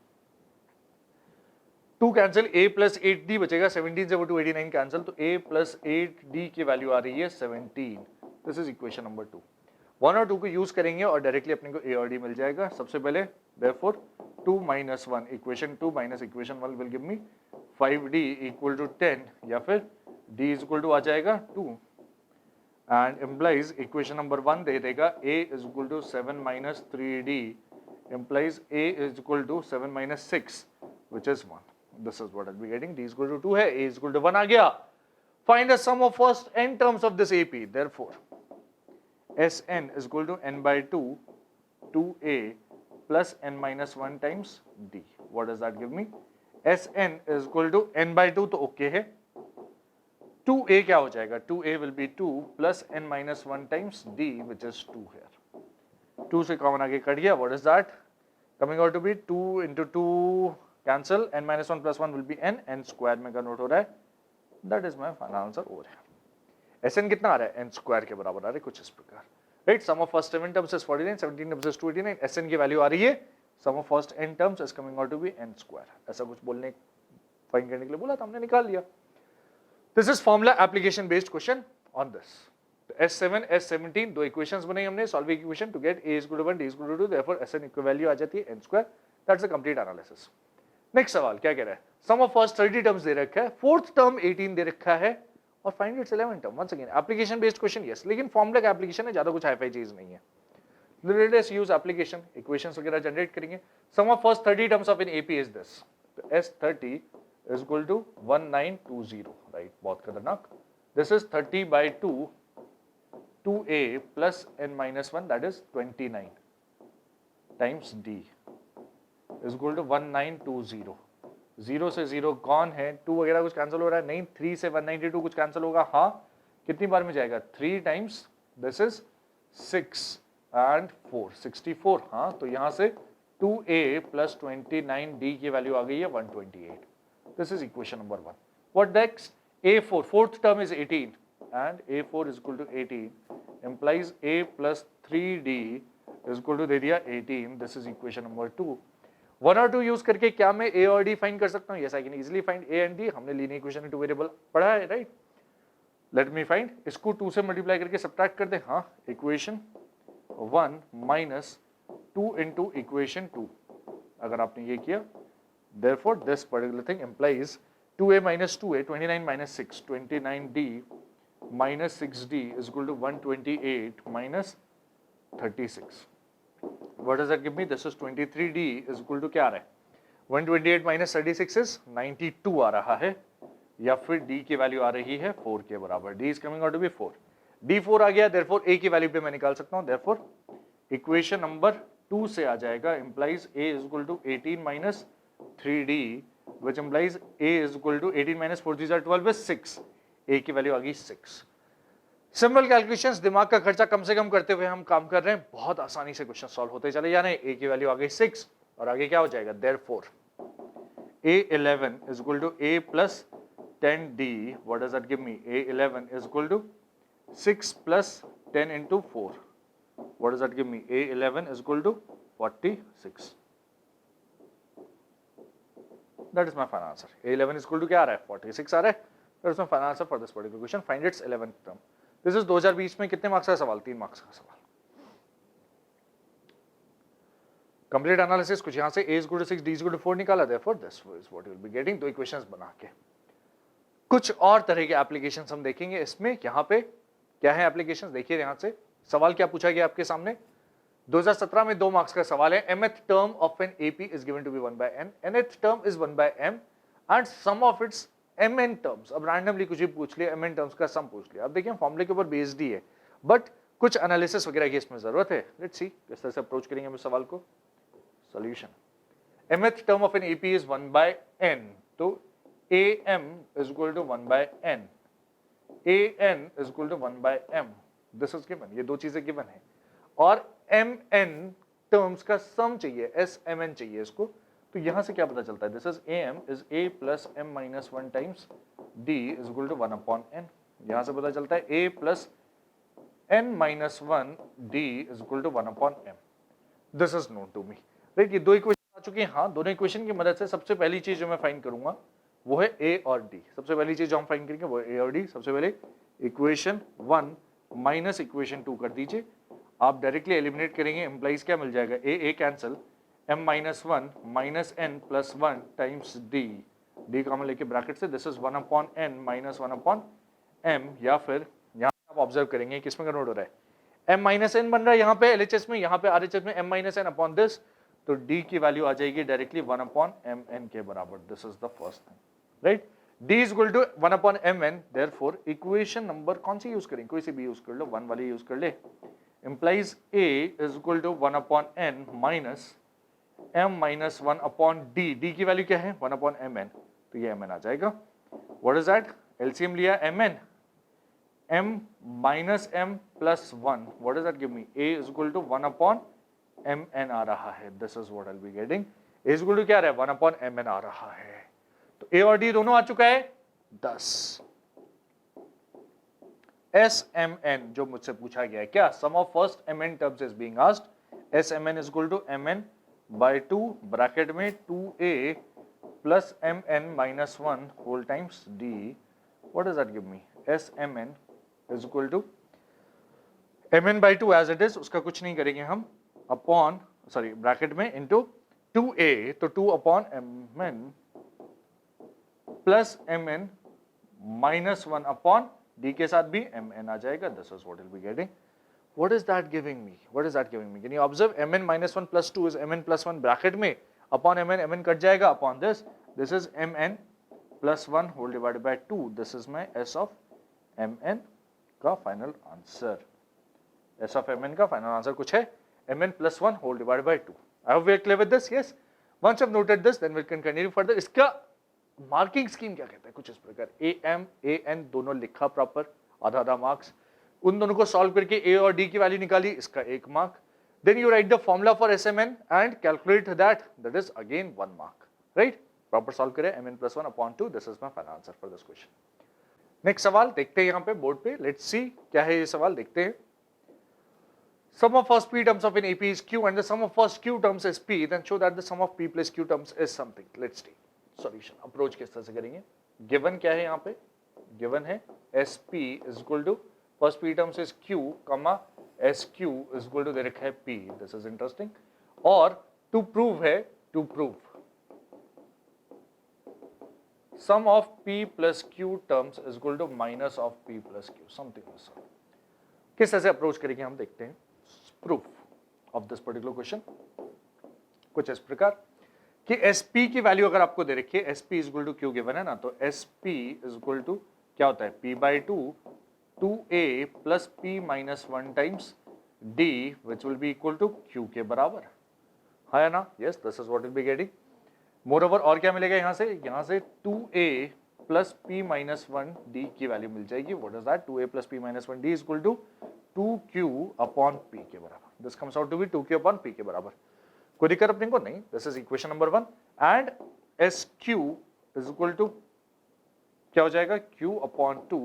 2 cancel, a plus 8d बचेगा, 17 से वो 289 कैंसिल, तो a plus 8d की वैल्यू आ रही है 17। This is equation number 2। 1 और 2 को यूज करेंगे और डायरेक्टली अपने को a और d मिल जाएगा। सबसे पहले therefore 2 minus 1, equation 2 minus equation 1 will give me 5d equal to 10, या फिर d इज इक्वल टू आ जाएगा 2 and implies equation number 1 दे देगा a is equal to 7 minus 3d implies a is equal to 7 minus 6 which is 1. This is what I'll be getting. d is equal to 2 है, a is equal to 1 आ गया। Find the sum of first n terms of this AP. Therefore Sn is equal to n by 2 2a plus n minus 1 times d. What does that give me? Sn is equal to n by 2 तो okay है, 2a क्या हो जाएगा? 2a will be 2 plus n minus 1 times d which is 2 here. 2 से common आगे cut गया। What is that? Coming out to be 2 into 2 cancel, n minus 1 plus 1 will be n, n square में convert हो रहा है। That is my final answer over here. Sn कितना आ रहा है? n square के बराबर आ रहा है, कुछ इस प्रकार। Right? Sum of first 7 terms is 49, 17 terms is 289, Sn की वैल्यू आ रही है, sum of first n terms is coming out to be n square। ऐसा कुछ बोलने फाइंड करने के लिए बोला था, हमने निकाल लिया। This is formula application based question on this. S7, S17 दो equations बनाई हमने, solving equation to get a is equal to 1, d is equal to 2, therefore Sn की वैल्यू आ जाती है n square. That's the complete analysis. Next सवाल क्या कह रहा है? Sum of first 30 terms दे रखा है, fourth term 18 दे रखा है, और find its 11th term. Once again application based question yes, लेकिन formula का application है, ज्यादा कुछ हाई-फाई चीज नहीं है। Let us use application, equations वगैरह generate करेंगे। Sum of first 30 terms of an AP is this. तो S30 is equal to 1920, right? बहुत खतरनाक। This is 30 by 2 2a plus n minus 1 that is 29 times d is equal to 1920. 0 से 0 कौन है, 2 वगैरह कुछ कैंसिल हो रहा है नहीं, 3 से 192 कुछ कैंसिल होगा, हाँ कितनी बार में जाएगा, 3 टाइम्स दिस इज 6 एंड 4 64, हाँ तो यहां से 2a plus 29d की वैल्यू आ गई है 128. This is equation number 1. What next, a4 fourth term is 18 and a4 is equal to 18 implies a plus 3d is equal to दे दिया 18. this is equation number 2. 1 और 2 use करके क्या मैं a और d find कर सकता हूँ? yes I can easily find a and d. हमने लीनियर इक्वेशन में 2 वेरिएबल पढ़ा है, राइट? लेट मी फाइंड, इसको 2 से मल्टीप्लाई करके सब्ट्रैक्ट कर दे, हाँ इक्वेशन 1 माइनस 2 इंटू इक्वेशन 2. अगर आपने ये किया, therefore this particular thing implies 2a minus 2a 29 minus 6 29d minus 6d is equal to 128 minus 36. What does that give me? This is 23d is equal to क्या आ रहा है, 128 minus 36 is 92 आ रहा है, या फिर d की वैल्यू आ रही है 4 के बराबर. d is coming out to be 4. d 4 आ गया, therefore a की वैल्यू पे मैं निकाल सकता हूँ, therefore इक्वेशन नंबर 2 से आ जाएगा implies a is equal to 18 minus 3d which implies a is equal to 18 minus 4 these are 12 is 6. a की वैल्यू आ गई 6. सिंपल कैलकुलेशंस, दिमाग का खर्चा कम से कम करते हुए हम काम कर रहे हैं, बहुत आसानी से क्वेश्चन सॉल्व होते चले जा रहे हैं. a की वैल्यू आ गई 6 और आगे क्या हो जाएगा, therefore a11 is equal to a plus 10d. what does that give me, a11 is equal to 6 plus 10 into 4. what does that give me, a11 is equal to 46. that is my final answer. a11 is equal to क्या आ रहा है, 46 आ रहा है. that is my final answer for this particular question. find its 11th term. this is 2020 में कितने marks का सवाल, 3 मार्क्स का सवाल. कंप्लीट एनालिसिस कुछ यहां से a is equal to 6 d is equal to 4 निकाला, therefore this is what you will be getting. दो इक्वेशंस बना के कुछ और तरह के एप्लीकेशंस हम देखेंगे इसमें. यहाँ पे क्या है एप्लीकेशंस, देखिए यहां से सवाल क्या पूछा गया आपके सामने. 2017 में 2 मार्क्स का सवाल है. mth term of an AP is given to be 1 by n. nth term is 1 by m and sum of its mn terms. अब रैंडमली कुछ भी पूछ लिया, mn terms का सम पूछ लिया. अब देखिए फॉर्मूले के ऊपर बेस्ड ही है, बट कुछ एनालिसिस वगैरह की इसमें जरूरत है. लेट्स सी किस तरह से अप्रोच करेंगे हम इस सवाल को. Solution, mth term of an AP is 1 by n, तो am is equal to 1 by n, an is equal to 1 by m. This is given, ये दो चीजें गिवन है, और mn टर्म्स का सम चाहिए, smn चाहिए इसको. तो यहां से क्या पता चलता है, this is am is a plus m minus 1 times d is equal to 1 upon n. यहां से पता चलता है a plus n minus 1 d is equal to 1 upon m. This is known to me, right. ये दो equation आ चुकी हैं. हाँ, दोनों इक्वेशन की मदद से सबसे पहली चीज जो मैं फाइंड करूंगा वो है a और d. सबसे पहली चीज जो हम फाइंड करेंगे वो है a और d. सबसे पहले इक्वेशन 1 माइनस इक्वेशन 2 कर दीजिए. आप डायरेक्टली एलिमिनेट करेंगे, इंप्लाइज क्या मिल जाएगा, a cancel, m minus 1 minus n plus 1 times d common लेके ब्रैकेट से, this is 1 upon n minus 1 upon m. या फिर यहाँ आप ऑब्जर्व करेंगे किसमें कन्वर्ट हो रहा है, m minus n बन रहा है यहाँ पे LHS में, यहाँ पे RHS में m minus n upon this, तो d की वैल्यू आ जाएगी डायरेक्टली 1 upon mn के बराबर. This is the first thing, right. d is equal to 1 upon mn, therefore equation number कौन सी यूज करें, कोई सी भी यूज कर लो, 1 वाली यूज कर ले. implies a is equal to 1 upon n minus m minus 1 upon d. d की value क्या है, 1 upon mn, तो ये mn आ जाएगा. what is that, LCM लिया mn, m minus m plus 1, what does that give me, a is equal to 1 upon mn आ रहा है. this is what I'll be getting. a is equal to क्या आ रहा है, 1 upon mn आ रहा है. तो a और d दोनों आ चुका है 10. SMN जो मुझसे पूछा गया है, क्या sum of first mn terms is being asked. SMN is equal to mn by 2 bracket में 2a plus mn minus 1 whole times d. what does that give me, SMN is equal to mn by 2 as it is, उसका कुछ नहीं करेंगे हम, upon sorry bracket में into 2a, तो 2 upon mn plus mn minus 1 upon d के साथ भी mn आ जाएगा. this is what we'll be getting. what is that giving me, what is that giving me, can you observe, mn minus 1 plus 2 is mn plus 1 bracket में, upon mn cut जाएगा, upon this is mn plus 1 whole divided by 2. this is my s of mn का final answer. S of m n का final answer कुछ है mn plus 1 whole divided by 2. I hope we are clear with this. Yes. Once I've noted this, then we can continue further. इसका marking scheme क्या कहता है? कुछ इस प्रकार am an दोनों लिखा प्रॉपर, आधा आधा मार्क्स, उन दोनों को सॉल्व करके a और d की वैल्यू निकाली, इसका 1 mark. Then you write the formula for SMN and calculate that. That is again 1 mark. Right? Proper solve करें mn plus 1 upon 2. This is my final answer for this question. Next सवाल देखते हैं यहाँ पे board पे. Let's see क्या है ये सवाल, देखते हैं. Sum of first p terms of an AP is q and the sum of first q terms is p, then show that the sum of p plus q terms is something. Let's see. Solution approach किस तरह से करेंगे. Given क्या है यहाँ पे? Given है sp is equal to first p terms is q, comma sq is equal to दे रखा है p. This is interesting. और to prove है, to prove sum of p plus q terms is equal to minus of p plus q, something like that. किस तरह से approach करेंगे हम देखते हैं. Proof of this particular question कुछ इस प्रकार कि sp की वैल्यू अगर आपको दे रखी है, sp is equal to q given है ना, तो sp इज इक्वल टू क्या होता है, p by 2 2a plus p minus 1 times d which will be equal to q के बराबर है ना. Yes, this is what will be getting. Moreover और क्या मिलेगा यहाँ से 2a plus p minus 1 d की वैल्यू मिल जाएगी. What is that, 2a plus p minus 1 d is equal to 2q upon p के बराबर. This comes out to be 2q upon p के बराबर. कोई दिक्कत अपने को नहीं. This is equation number 1 and sq is equal to क्या हो जाएगा, q upon 2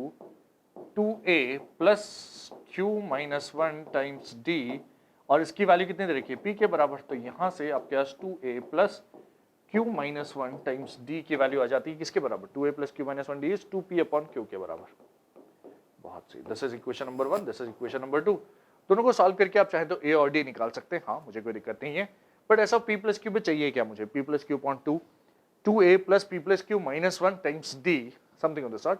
2a plus q minus 1 times d और इसकी वैल्यू कितनी दे रखी है, p के बराबर. तो यहां से आपके पास 2a plus q minus 1 times d की वैल्यू आ जाती है किसके बराबर, 2a plus q minus 1 d is 2p upon q के बराबर. बहुत सही. This is equation number 1, this is equation number 2. दोनों को सॉल्व करके आप चाहे तो a और d निकाल सकते हैं. हाँ, मुझे कोई दिक्कत नहीं है. बट ऐसा p प्लस q में चाहिए क्या मुझे, p plus q upon 2 2a plus p plus q minus 1 times d, something of the sort.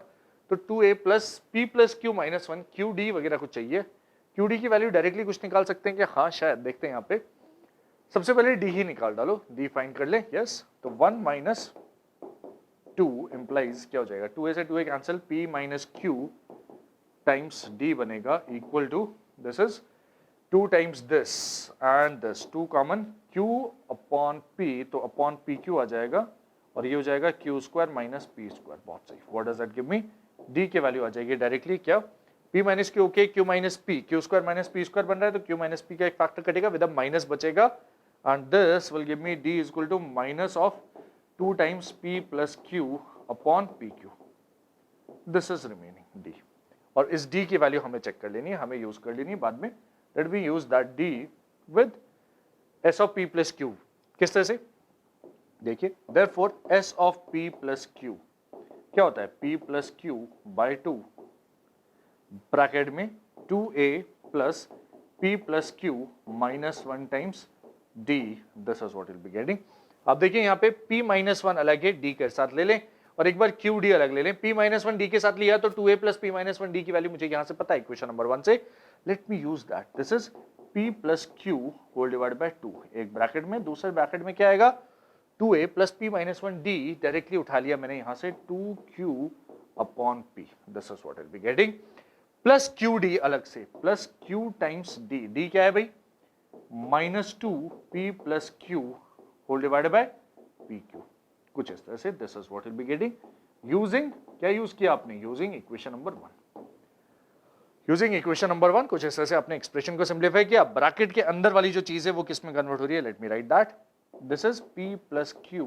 तो 2a plus p plus q minus 1 qd वगैरह कुछ चाहिए. qd की वैल्यू डायरेक्टली कुछ निकाल सकते हैं क्या, हाँ शायद. देखते हैं यहाँ पे. सबसे पहले d ही निकाल डालो, d फाइंड कर ले. यस, तो 1 माइनस 2 इंप्लाइज क्या हो जाएगा, 2a से 2a cancel, p minus q times d बनेगा equal to this is 2 times this and this, 2 common, q upon p, तो अपॉन pq आ जाएगा और ये हो जाएगा q square minus p square. बहुत सही. What does that give me, d की वैल्यू आ जाएगी डायरेक्टली क्या, p minus q, okay, q minus p, q square minus p square बन रहा है तो q माइनस p का एक फैक्टर कटेगा, विद अ माइनस बचेगा and this will give me d is equal to minus of 2 times p plus q upon pq. This is remaining d और इस d की वैल्यू हमें चेक कर लेनी है, हमें यूज कर लेनी है बाद में. Let we use that d with s of p plus q. किस तरह से देखिए, therefore s of p plus q क्या होता है, p plus q by 2 bracket में 2a plus p plus q minus 1 times d. This is what will be getting. अब देखिए यहाँ पे p माइनस 1 अलग है, d के साथ ले लें और एक बार qd अलग ले लें. p माइनस 1 d के साथ लिया तो 2a plus p minus 1 d की वैल्यू मुझे यहां से पता है इक्वेशन नंबर 1 से. Let me use that. This is p plus q whole divided by 2 एक ब्रैकेट में, दूसरे ब्रैकेट में क्या आएगा, 2a plus p minus 1 d directly उठा लिया मैंने यहां से 2q upon p. This is what will be getting. Plus qd अलग से, plus q times d, d क्या है भाई, minus 2p plus q whole divided by pq. कुछ इस तरह से. This is what will be getting using, क्या यूज किया आपने, using equation number 1. Using equation number 1 कुछ इस तरह से आपने एक्सप्रेशन को सिंप्लीफाई किया. ब्रैकेट के अंदर वाली जो चीज है वो किस में कन्वर्ट हो रही है, let me write that. This is p plus q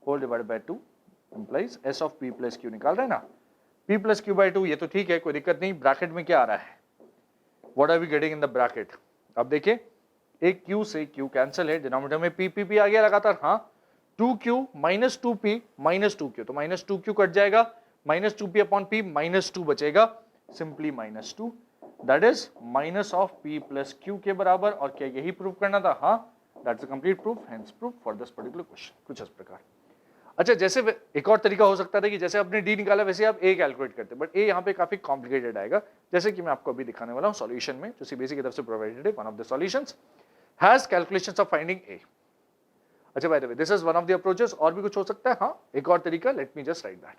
whole divided by 2 implies s of p plus q. निकाल रहे हैं ना, p प्लस q बाय 2, ये तो ठीक है, कोई दिक्कत नहीं. ब्रैकेट में क्या आ रहा है, what are we getting in the bracket. अब देखिए, एक q से q कैंसिल है, डिनोमिनेटर में p आ गया लगातार. हाँ, 2q minus 2p minus 2q, तो माइनस 2q कट जाएगा, minus 2p upon p minus 2 बचेगा, simply minus 2. That is minus of p plus q के बराबर. और क्या यही प्रूव करना था, हाँ, that's a complete proof, hence proof for this particular question. कुछ इस प्रकार. अच्छा, जैसे एक और तरीका हो सकता था कि जैसे आपने d निकाला वैसे आप a कैलकुलेट करते, बट a यहाँ पे काफी कॉम्प्लिकेटेड आएगा, जैसे कि मैं आपको अभी दिखाने वाला हूँ सॉल्यूशन में, जो सीबीएसई की तरफ से प्रोवाइडेड है. One of the solutions has calculations of finding a. अच्छा, bye the way, this is one of the approaches. और भी कुछ हो सकता है, हाँ, एक और तरीका. Let me just right that.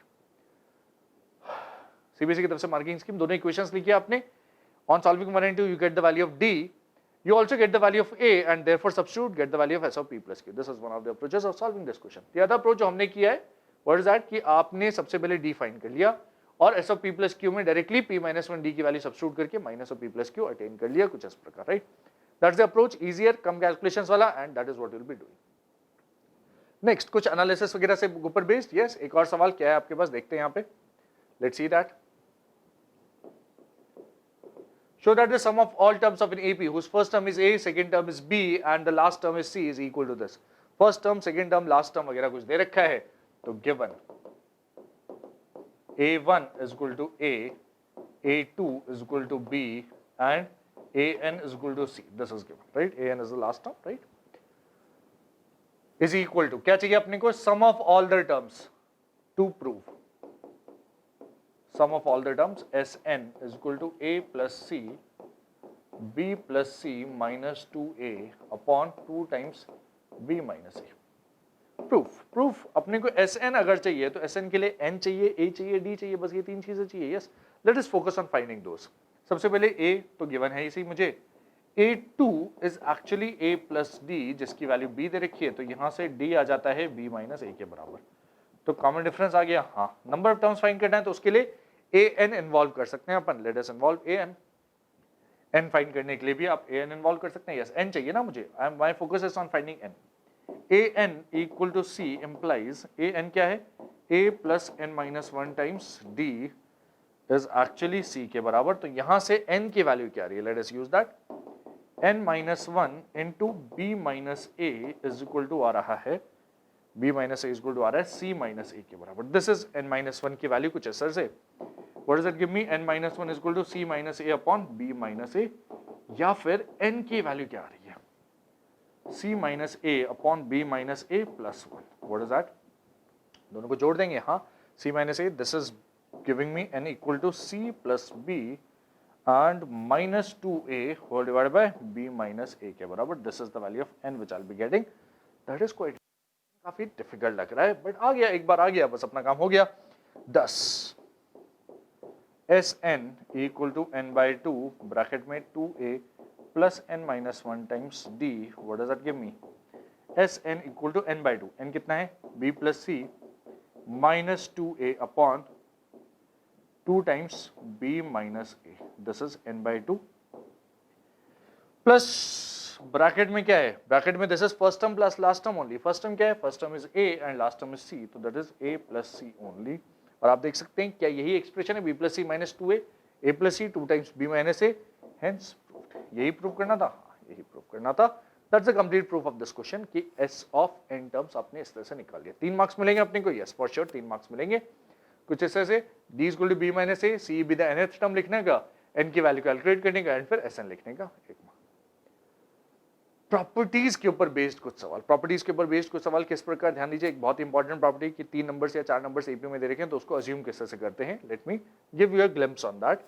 CBSE की तरफ से मार्किंग स्कीम, दोनों इक्वेशंस लिखी आपने On solving 1 and 2, you get the value of D. You also get the value of A and therefore substitute, get the value of S of P plus Q. This is one of the approaches of solving this question. The other approach जो हमने किया है, what is that कि आपने सबसे पहले D find कर लिया और S of P plus Q में डायरेक्टली P minus 1 D की वैल्यू सब्स्टिट्यूट करके minus of P plus Q attain कर लिया, कुछ इस प्रकार, right? That's the approach, easier, come calculations वाला, and that is what you'll be doing. Next कुछ एनालिसिस वगैरह से ऊपर बेस्ड, यस, एक और सवाल क्या है आपके पास, देखते हैं यहाँ पे. Let's see that. Show that the sum of all terms of an AP whose first term is A, second term is B and the last term is C is equal to this. First term, second term, last term वगैरह कुछ दे रखा है, तो given A1 is equal to A, A2 is equal to B and AN is equal to C. This is given, right? AN is the last term, right? Is equal to, क्या चाहिए अपने को? Sum of all the terms to prove. Sum of all the terms Sn is equal to A plus C, B plus C minus 2A upon 2 times B minus A. Proof अपने को Sn अगर चाहिए तो Sn के लिए N चाहिए, A चाहिए, D चाहिए, बस ये तीन चीजें चाहिए. Yes, let us focus on finding those. सबसे पहले A तो given है इसी मुझे. A2 is actually A plus D जिसकी वैल्यू B दे रखी है, तो यहाँ से D आ जाता है B minus A के बराबर. तो कॉमन डिफरेंस आ गया. हाँ, नंबर ऑफ टर्म्स फाइंड करना है तो उसके लिए an इन्वॉल्व कर सकते हैं अपन. Let us involve n find करने के लिए भी आप an इन्वॉल्व कर सकते हैं. यस, n चाहिए ना मुझे. My focus is on finding n. an equal to c implies an क्या है? a plus n minus 1 times d is actually c के बराबर. तो यहां से n की वैल्यू क्या आ रही है? Let us use that. n minus 1 into b minus a is equal to आ रहा है, b minus a is equal to आ रहा है c minus a के बराबर. दिस इज n minus 1 की वैल्यू कुछ ऐसा से. What does that give me? n minus 1 is equal to c minus a upon b minus a, या फिर n की वैल्यू क्या आ रही है? c minus a upon b minus a plus 1. What is that? दोनों को जोड़ देंगे. हाँ, c minus a, this is giving me n equal to c plus b and minus 2a whole divided by b minus a के बराबर. This is the value of n which I'll be getting. That is quite काफी difficult लग रहा है, but आ गया, एक बार आ गया, बस अपना काम हो गया. 10 Sn equal to n by 2 bracket में 2a plus n minus 1 times d. What does that give me? Sn equal to n by 2. n कितना है? b plus c minus 2a upon 2 times b minus a. This is n by 2 plus bracket में क्या है? Bracket में this is first term plus last term only. First term क्या है? First term is a and last term is c, तो that is a plus c only. और आप देख सकते हैं क्या यही एक्सप्रेशन है? b plus c minus 2a, a plus c 2 times b minus a, hence proved. यही प्रूव करना था. यही प्रूव करना था. That's the complete proof of this question कि s ऑफ n टर्म्स आपने इस तरह से निकाल लिया. 3 मार्क्स मिलेंगे अपने को. यस, फॉर श्योर 3 मार्क्स मिलेंगे. कुछ इस तरह से d is equal to b minus a, c be the nth term लिखने का, n की वैल्यू कैलकुलेट करने का एंड फिर sn लिखने का. एक प्रॉपर्टीज के ऊपर बेस्ड कुछ सवाल. प्रॉपर्टीज के ऊपर बेस्ड कुछ सवाल किस प्रकार? ध्यान दीजिए, एक बहुत इंपॉर्टेंट प्रॉपर्टी कि 3 नंबर्स या 4 नंबर्स एपी में दे रखे हैं तो उसको अज्यूम किस तरह से करते हैं. Let me give you a glimpse on that.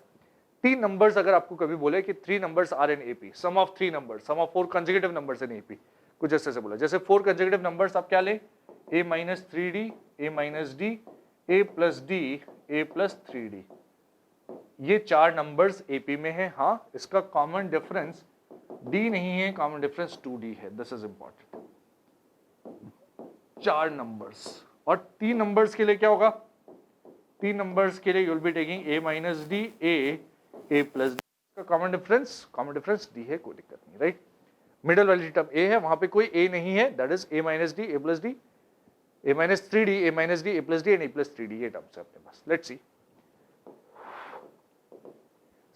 3 numbers अगर आपको कभी बोले कि 3 numbers are in AP, sum of 3 numbers, sum of 4 consecutive numbers in AP, कुछ ऐसे से बोला. जैसे 4 कंसेक्यूटिव नंबर्स आप क्या ले? a minus 3d, a minus d, a plus d, a plus 3d. ये 4 नंबर्स एपी में है. हाँ, इसका कॉमन डिफरेंस d नहीं है, कॉमन डिफरेंस 2d है. This is important. 4 नंबर्स और 3 नंबर्स के लिए क्या होगा? 3 नंबर्स के लिए you will be taking a minus d, a plus d. का कॉमन डिफरेंस d है, कोई दिक्कत नहीं, राइट? मिडिल वाली टर्म a है, वहां पे कोई a नहीं है, that is a minus d, a plus d, a minus 3d, a minus d, a plus d and a plus 3d. ये टर्म्स है अपने पास. Let's see.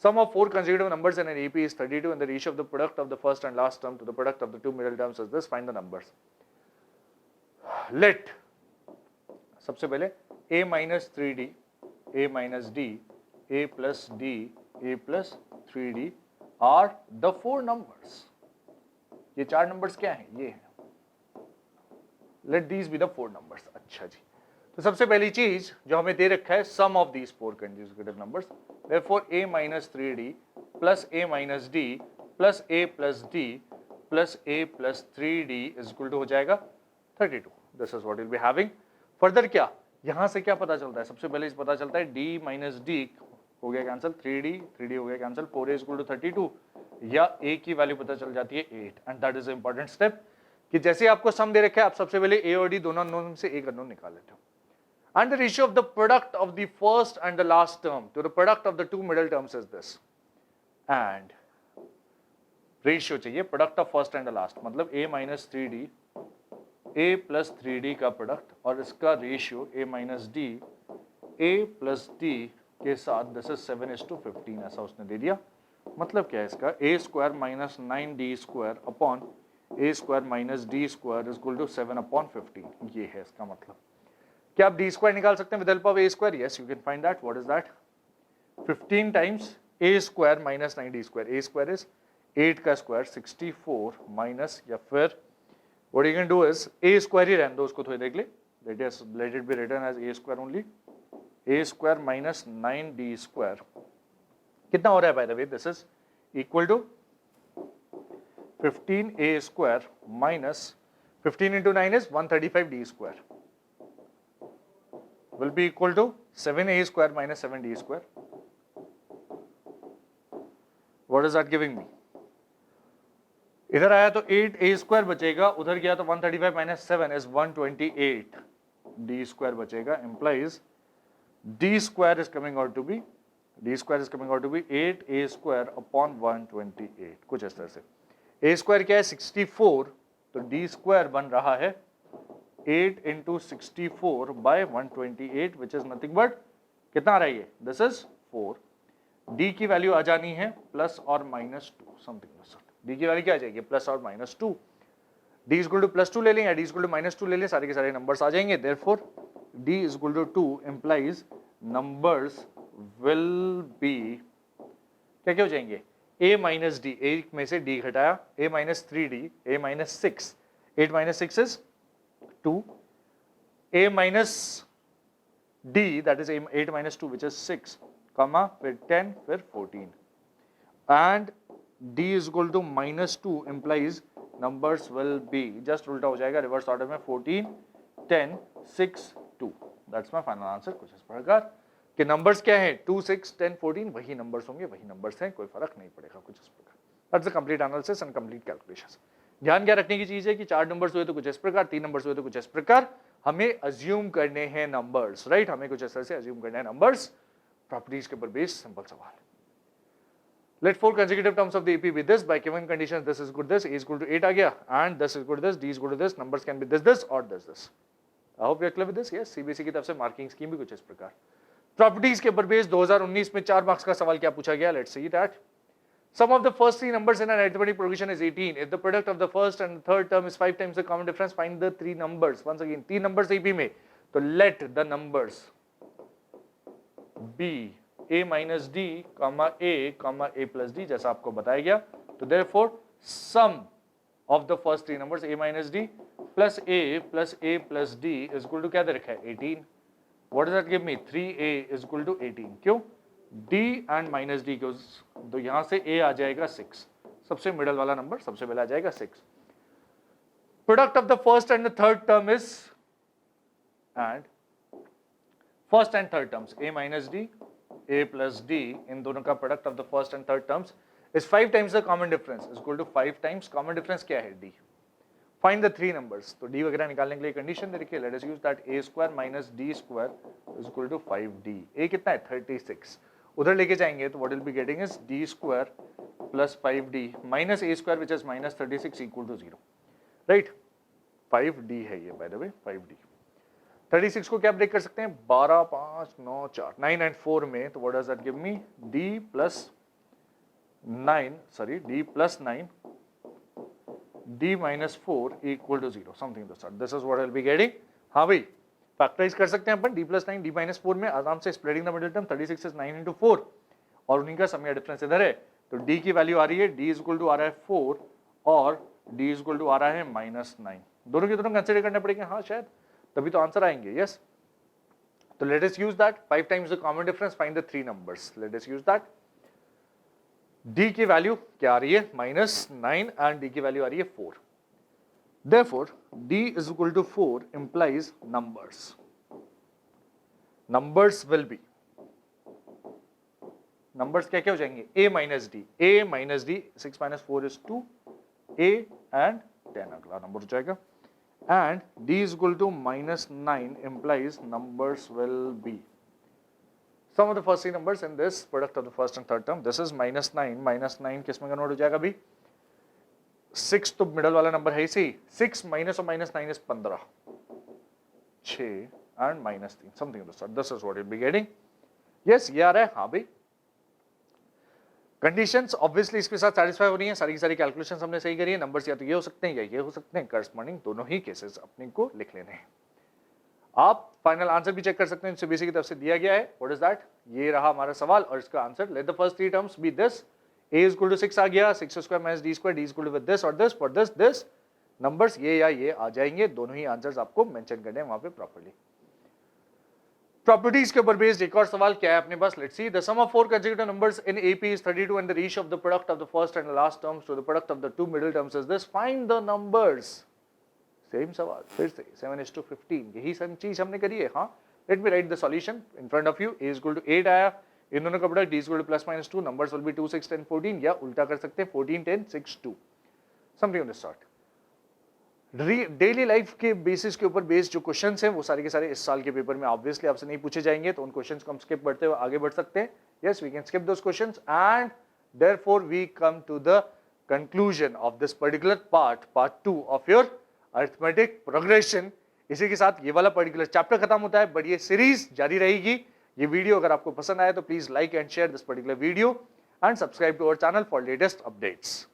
Sum of 4 consecutive numbers in an AP is 32 and the ratio of the product of the first and last term to the product of the 2 middle terms is this. Find the numbers. Let सबसे पहले a minus 3d, a minus d, a plus d, a plus 3d are the 4 numbers. ये 4 numbers क्या हैं? ये हैं. Let these be the 4 numbers. अच्छा जी. तो सबसे पहली चीज जो हमें दे रखा है, sum of these 4 consecutive numbers. Therefore, a minus 3d plus a minus d plus a plus d plus a plus 3d is equal to हो जाएगा 32. This is what we'll be having. Further क्या? यहाँ से क्या पता चलता है? सबसे पहले पता चलता है d minus d हो गया कैंसिल, 3D हो गया कैंसिल, 4a इक्वल टू 32, या a की वैल्यू पता चल जाती है 8। And that is important step कि जैसे आपको सम दे रखा है, आप सबसे पहले a और d दोनों अननोन में से एक अननोन निकाल लेते हो। And the ratio of the product of the first and the last term to the product of the two middle terms is this. And ratio चाहिए product of first and the last, मतलब a minus 3d, a plus 3d का product और इसका ratio a minus d, a plus d के साथ this is 7:15, ऐसा उसने दे दिया। मतलब क्या है इसका, a square minus 9d square upon a square minus d square is equal to 7/15, ये है इसका मतलब। क्या आप d स्क्वायर निकाल सकते हैं with help of a square? Yes, you can find that. What is that? 15 times a square minus 9d square. a square is 8 का स्क्वायर 64 माइनस, या फिर what you can do is a square ही रहने दो, उसको थोड़ी देख ले, let it be written as a square only. a square minus 9d square कितना हो रहा है by the way? This is equal to 15a square minus 15 into 9 is 135d square will be equal to 7a square minus 7d square. What is that giving me? इधर आया तो 8a square बचेगा, उधर गया तो 135 minus 7 is 128d square बचेगा, implies d square is coming out to be 8a square upon 128, कुछ इस तरह से। a square क्या है? 64, तो d square बन रहा है 8 into 64 by 128 which is nothing but कितना आ रहा है ये? This is 4। d की वैल्यू आ जानी है प्लस और माइनस 2, समथिंग। d की वैल्यू क्या आ जाएगी? प्लस और minus 2। d is equal to plus 2 ले लें या d is equal to minus 2 ले लें, सारे के सारे नंबर्स आ जाएंगे। Therefore d is equal to 2 implies numbers will be क्या क्या हो जाएंगे? a माइनस d, a में से d घटाया, a minus 3d, a minus 6, 8 minus 6 is 2, a minus d that is 8 minus 2 which is 6, comma फिर 10 फिर 14, and d is equal to minus 2 implies numbers will be just उल्टा हो जाएगा reverse order में, 14 10 6 2। that's my final answer। कुछ इस प्रकार कि नंबर्स क्या है? 2 6 10 14 वही नंबर्स होंगे, वही नंबर्स हैं, कोई फर्क नहीं पड़ेगा, कुछ इस प्रकार। that's the complete analysis and complete calculations। ध्यान क्या रखने की चीज है कि 4 नंबर्स हुए तो कुछ इस प्रकार, 3 नंबर्स हुए तो कुछ इस प्रकार, हमें अज्यूम करने हैं नंबर्स, राइट? हमें कुछ इस तरह से अज्यूम करने हैं नंबर्स, प्रॉपर्टीज के ऊपर बेस्ड सिंपल सवाल। Let 4 consecutive terms of the AP be this by given conditions this is equal to this, a is equal to 8 आ गया, and this is equal to this, d is equal to this, numbers can be this or this। I hope you are clear with this। yes, CBSE की तरफ से marking scheme भी कुछ इस प्रकार। Properties के ऊपर बेस्ड 2019 में 4 मार्क्स का सवाल क्या पूछा गया? Let's see that. Sum of the first 3 numbers in an arithmetic progression is 18. If the product of the first and the third term is 5 times the common difference, find the 3 numbers. Once again, 3 numbers AP में, तो let the numbers be a minus d, a plus d, जैसा आपको बताया गया। तो therefore, sum of the first 3 numbers a minus d plus a plus d is equal to क्या दे रखा है? 18। What does that give me? 3a is equal to 18। क्यों? d and minus d goes, तो यहां से a आ जाएगा 6, सबसे मिडल वाला नंबर सबसे पहले आ जाएगा 6। Product of the first and the third term is, and first and third terms a minus d, a plus d, इन दोनों का product of the first and third terms is 5 times the common difference is equal to 5 times common difference क्या है? d। Find the 3 numbers, तो d वगैरह निकालने के लिए कंडीशन दे रखी है। Let us use that a square minus d square is equal to 5d। a कितना है? 36, उधर लेके जाएंगे तो what will be getting is d square plus 5d minus a square which is minus 36 equal to 0, right? 5d है ये bye the way, 5d। 36 को क्या ब्रेक कर सकते हैं? 12 5 9 4, 9 एंड 4 में, तो what does that give me? d plus 9 d minus 4 equal to 0, something this is what I will be getting. हाँ भाई, फैक्टराइज कर सकते हैं अपन, d प्लस 9 d माइनस 4 में आराम से, splitting the middle term 36 is 9 into 4, और उन्हीं का सम या डिफरेंस इधर है, तो d की वैल्यू आ रही है, d इज इक्वल टू आ रहा है 4 और d इज इक्वल टू आ रहा है माइनस 9। दोनों के दोनों कंसिडर करने पड़ेंगे, हाँ शायद, तभी तो आंसर आएंगे। यस, तो let us use that 5 times the common difference, find the 3 numbers. Late us use that. d की वैल्यू क्या आ रही है? माइनस 9, एंड d की वैल्यू आ रही है 4। Therefore, d is equal to 4 implies numbers will be numbers क्या क्या हो जाएंगे, a minus D, 6 minus 4 is 2, a and 10 अगला नंबर हो जाएगा, and d is equal to minus 9 implies numbers will be sum of the first three numbers in this product of the first and third term. This is minus 9 किस में convert हो जाएगा अभी, 6 तो middle वाला number है इसी, 6 minus और minus 9 is 15, 6 and minus 3 something of the sort. This is what you'll be getting. Yes, ये आ रहा है, हाँ भाई। कंडीशंस ऑब्वियसली इसके साथ सेटिस्फाई हो रही हैं, सारी की सारी कैलकुलेशंस हमने सही करी है, नंबर्स या तो ये हो सकते हैं या ये हो सकते हैं, करस्पॉन्डिंग दोनों ही केसेस अपने को लिख लेने हैं। आप फाइनल आंसर भी चेक कर सकते हैं, सीबीएसई की तरफ से दिया गया है, व्हाट इज दैट, ये रहा हमारा सवाल और इसका answer, let the first three terms be this, a is equal to 6 आ गया, 6 square minus d square, d is equal to with this और this, for this नंबर्स ये या ये आ जाएंगे, दोनों ही आंसर्स आपको मेंशन करने हैं वहां पे प्रॉपर्ली। प्रॉपर्टीज के ऊपर बेस्ड एक और सवाल क्या है अपने पास, let's see, the sum of four consecutive numbers in AP is 32 and the ratio of the product of the first and last terms to the product of the two middle terms is this, find the numbers. Same सवाल फिर से 7:15, यही same चीज हमने करी है। हाँ, late me write the solution in front of you, a is equal to 8 आया, इन दोनों का product d is equal to plus minus 2, numbers will be 2 6 10 14, या उल्टा कर सकते हैं 14 10 6 2, something of this sort. Daily life के बेसिस के ऊपर बेस्ड जो क्वेश्चंस हैं वो सारे के सारे इस साल के पेपर में ऑब्वियसली आपसे नहीं पूछे जाएंगे, तो उन क्वेश्चंस को हम स्किप करते हुए आगे बढ़ सकते हैं। Yes, we can skip those questions and therefore we come to the conclusion of this particular part 2 of your arithmetic progression. इसी के साथ ये वाला पर्टिकुलर चैप्टर खत्म होता है, बट ये सीरीज जारी रहेगी। ये वीडियो अगर आपको पसंद आया तो please like and share this particular video and subscribe to our channel for latest updates.